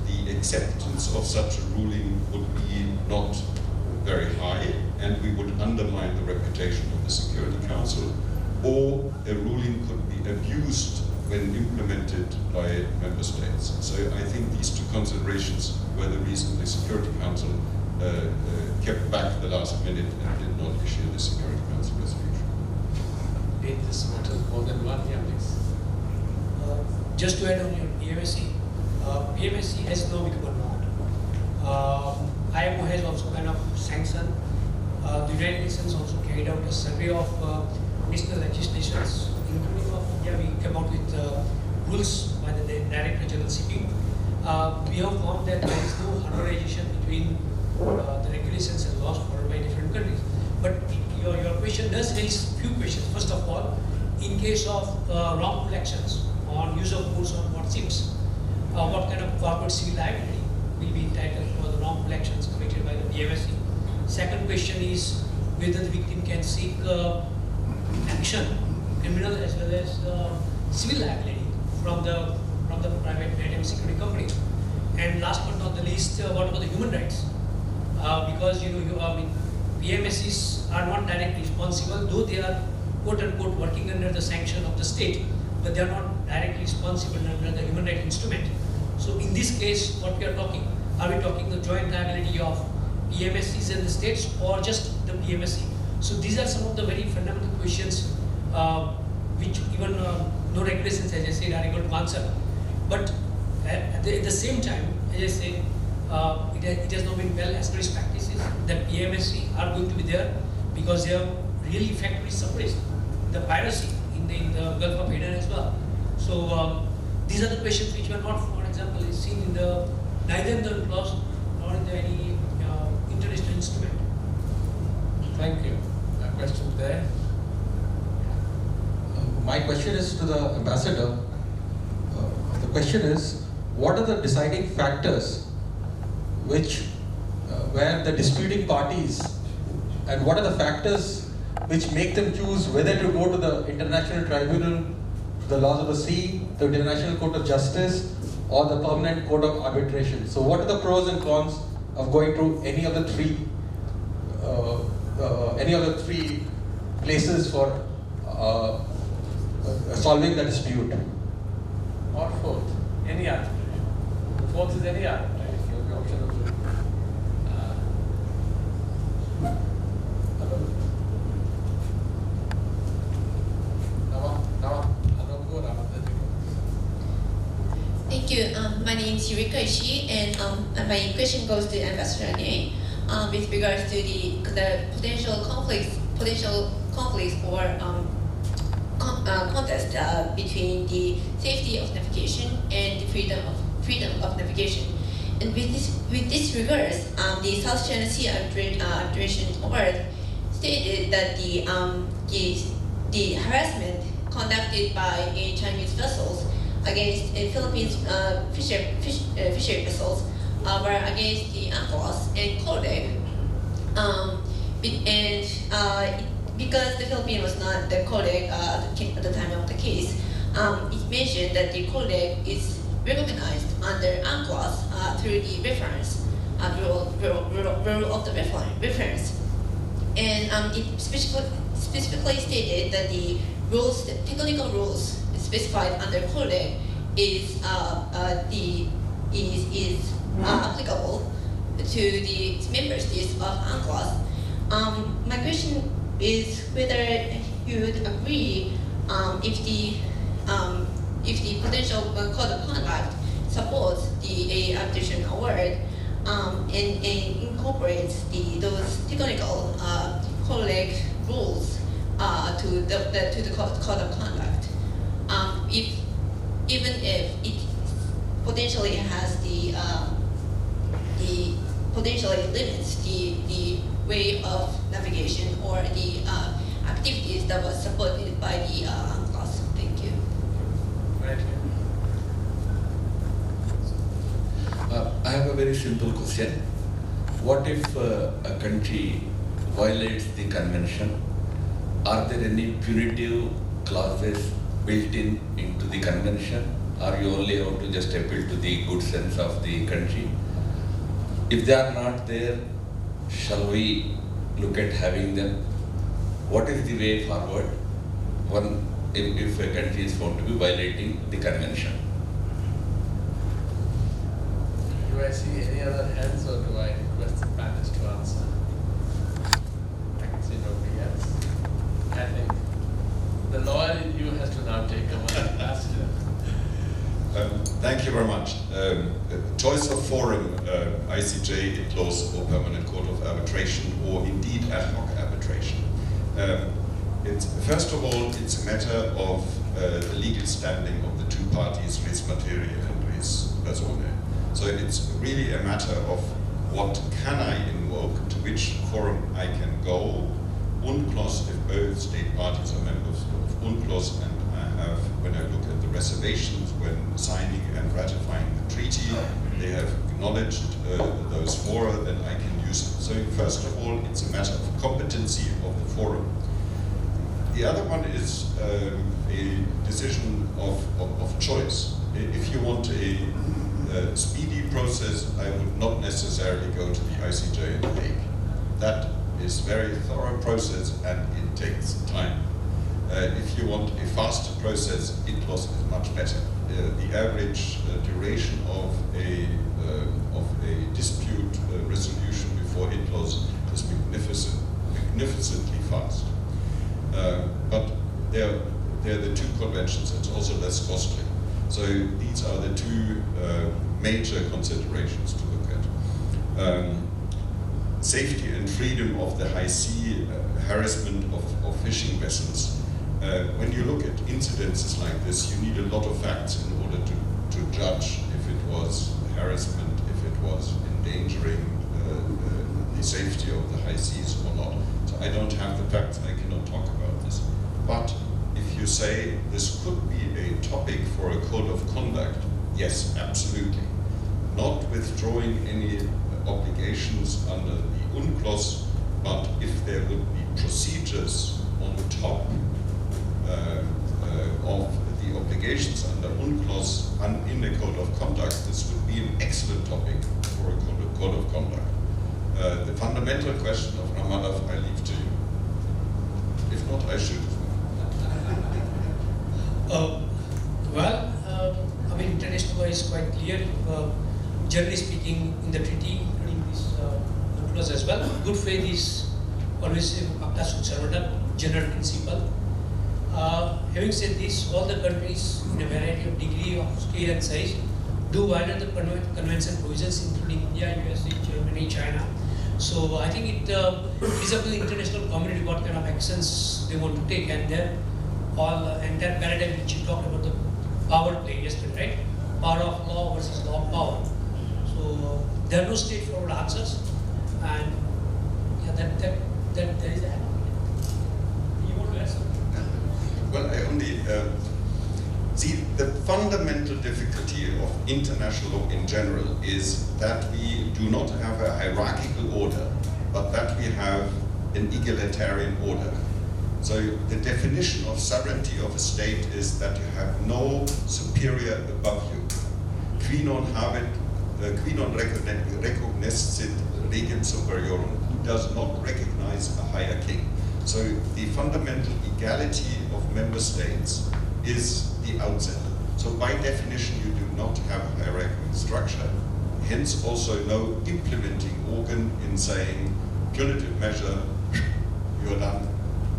the acceptance of such a ruling would be not very high and we would undermine the reputation of the Security Council, or a ruling could be abused when implemented by member states. So I think these two considerations were the reason the Security Council kept back the last minute and did not issue the Security Council resolution. Did this matter more than one? Yeah, please. Just to add on your PMSC, PMSC has no become law. IMO has also kind of sanctioned. The United Nations also carried out a survey of national legislations, including of India. We came out with rules by the Director General CP. We have found that there is no harmonization between the regulations and laws followed by different countries. But your question does raise few questions. First of all, in case of wrongful actions on use of force on board ships, what kind of corporate civil liability will be entitled for the wrongful actions committed by the PMSC? Second question is whether the victim can seek action, criminal as well as civil liability from the private maritime security company. And last but not the least, what about the human rights? Because PMSCs are not directly responsible, though they are quote unquote working under the sanction of the state, but they are not directly responsible under the human rights instrument. So in this case, what we are talking the joint liability of PMSCs and the states, or just the PMSC? So these are some of the very fundamental questions which even no regulations, as I said, are able to answer. But at the same time, as I said, it has not been well established practices that PMSC are going to be there because they have really effectively suppressed the piracy in the Gulf of Aden as well. So these are the questions which were not, for example, is seen in neither in the clause nor in any international instrument. Thank you. A question there. My question is to the ambassador. The question is, what are the deciding factors where the disputing parties, and what are the factors which make them choose whether to go to the International Tribunal, the laws of the sea, the International Court of Justice, or the Permanent Court of Arbitration? So what are the pros and cons of going to any of the three places for solving the dispute? Or fourth, any arbitration. The fourth is any arbitration. You have the option of doing. Thank you. My name is Yurika Ishii, and my question goes to Ambassador Ne with regards to the potential conflicts or contest between the safety of navigation and the freedom of navigation. and with this regards, the South China Sea Arbitration Court stated that the harassment conducted by Chinese vessels against Philippines fishery vessels were against the UNCLOS and CODEC, because the Philippines was not the CODEC at the time of the case. It mentioned that the CODEC is recognized under UNCLOS through the reference, rule of the reference. And it specifically stated that the rules, the technical rules specified under CODEC is applicable to the member states of UNCLOS. My question is whether you would agree if the potential code of conduct supports the arbitration award and incorporates those technical CODEC rules to the code of conduct. Even if it potentially has the potentially limits the way of navigation or the activities that was supported by the UNCLOS. Thank you. Right here. I have a very simple question. What if a country violates the convention? Are there any punitive clauses built into the convention? Or you only have to just appeal to the good sense of the country? If they are not there, shall we look at having them? What is the way forward if a country is found to be violating the convention? Do I see any other hands, or do I request the panelists to answer? I can see nobody else. I think the lawyer in you has to now take over and ask you. Thank you very much. Choice of forum, ICJ, ITLOS, or Permanent Court of Arbitration, or indeed ad hoc arbitration. First of all, it's a matter of the legal standing of the two parties, res materia and res personae. So it's really a matter of what can I invoke, to which forum I can go. UNCLOS, if both state parties are members of UNCLOS, and I have, when I look at the reservations when signing and ratifying the treaty, they have acknowledged those fora, then I can use it. So first of all, it's a matter of competency of the forum. The other one is a decision of choice. If you want a speedy process, I would not necessarily go to the ICJ in The Hague. That is a very thorough process and it takes time. If you want a faster process, ITLOS is much better. The average duration of a dispute resolution before ITLOS is magnificently fast. But they're the two conventions. It's also less costly. So these are the two major considerations to look at. Safety and freedom of the high sea, harassment of fishing vessels. When you look at incidences like this, you need a lot of facts in order to judge if it was harassment, if it was endangering the safety of the high seas or not. So I don't have the facts, I cannot talk about this. But if you say this could be a topic for a code of conduct, yes, absolutely. Not withdrawing any obligations under the UNCLOS, but if there would be procedures on top of the obligations under UNCLOS and in the code of conduct, this would be an excellent topic for a code of conduct. The fundamental question of Ramadov I leave to you. If not, I should. International law is quite clear. Generally speaking, in the treaty, including this clause as well, good faith is always pacta sunt servanda, general principle. Having said this, all the countries in a variety of degree of scale and size do violate the convention provisions, including India, USA, Germany, China. So I think it is up to the international community what kind of actions they want to take, and then all entire paradigm which you talked about, the power play yesterday, right? Power of law versus law of power. So So there are no straightforward answers, and yeah, that there is that. You want to add something? Well, I only see the fundamental difficulty of international law in general is that we do not have a hierarchical order, but that we have an egalitarian order. So the definition of sovereignty of a state is that you have no superior above you. Qui non recognoscit regem superiorum, who does not recognize a higher king. So the fundamental equality of member states is the outset. So by definition you do not have a hierarchical structure, hence also no implementing organ in saying punitive measure, you're done,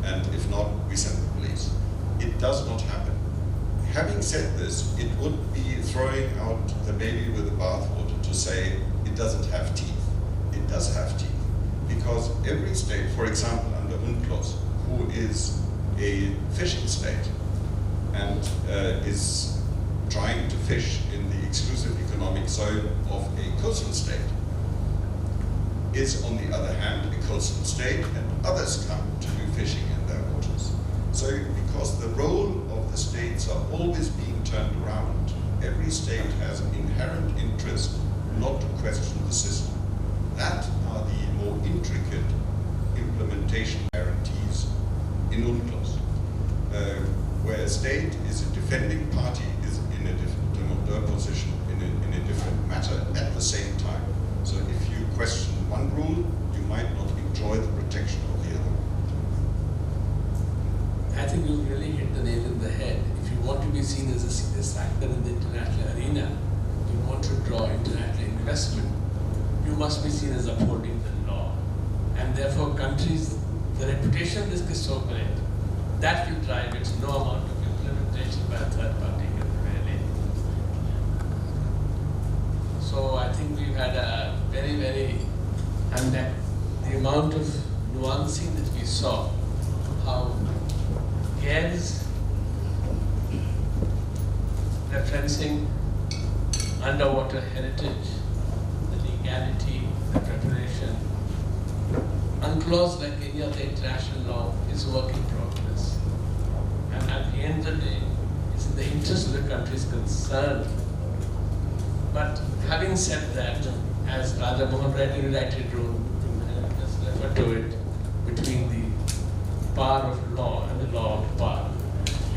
and if not, we send the police. It does not happen. Having said this, it would be throwing out the baby with the bathwater to say it doesn't have teeth. It does have teeth. Because every state, for example, under UNCLOS, who is a fishing state and is trying to fish in the exclusive economic zone of a coastal state, is on the other hand a coastal state, and others come to do fishing in their waters. So because the role of the states are always being turned around, every state has an inherent interest not to question the system. That are the more intricate implementation guarantees in UNCLOS, where a state is a defending party, is in a different position, in a different matter at the same time. So if you question one rule, you might not enjoy the protection of the other. I think you really hit the nail in the head. If you want to be seen as a serious actor in the international arena, you want to draw international investment, you must be seen as upholding the law. And therefore countries, the reputation risk is so great, that will drive it. No amount of implementation by a third party can really. So I think we've had a and that the amount of nuancing that we saw, how Gares referencing underwater heritage, the legality, the preparation. UNCLOS, like any other international law, is a work in progress. And at the end of the day, it's in the interest of the countries concerned. But having said that, as Radha Mohan Reddy wrote, let's refer to it, between the power of law and the law of power.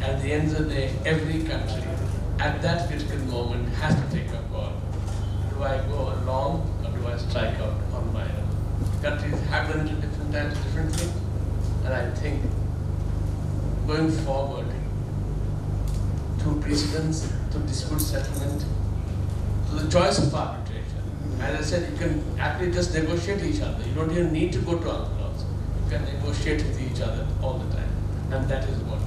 At the end of the day, every country at that critical moment has to take a call. Do I go along or do I strike out on my own? Countries have done it at different times differently, and I think going forward, through precedents, through dispute settlement, to the choice of arbitration. As I said, you can actually just negotiate each other. You don't even need to go to UNCLOS. You can negotiate with each other all the time. And that is what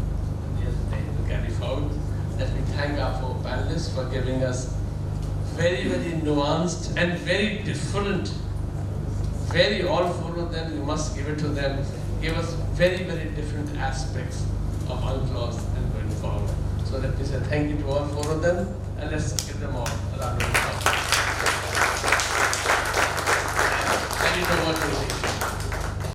the other day we carry forward. Let me thank our four panelists for giving us very nuanced and very different, all four of them, we must give it to them, give us very different aspects of UNCLOS and going forward. So let me say thank you to all four of them.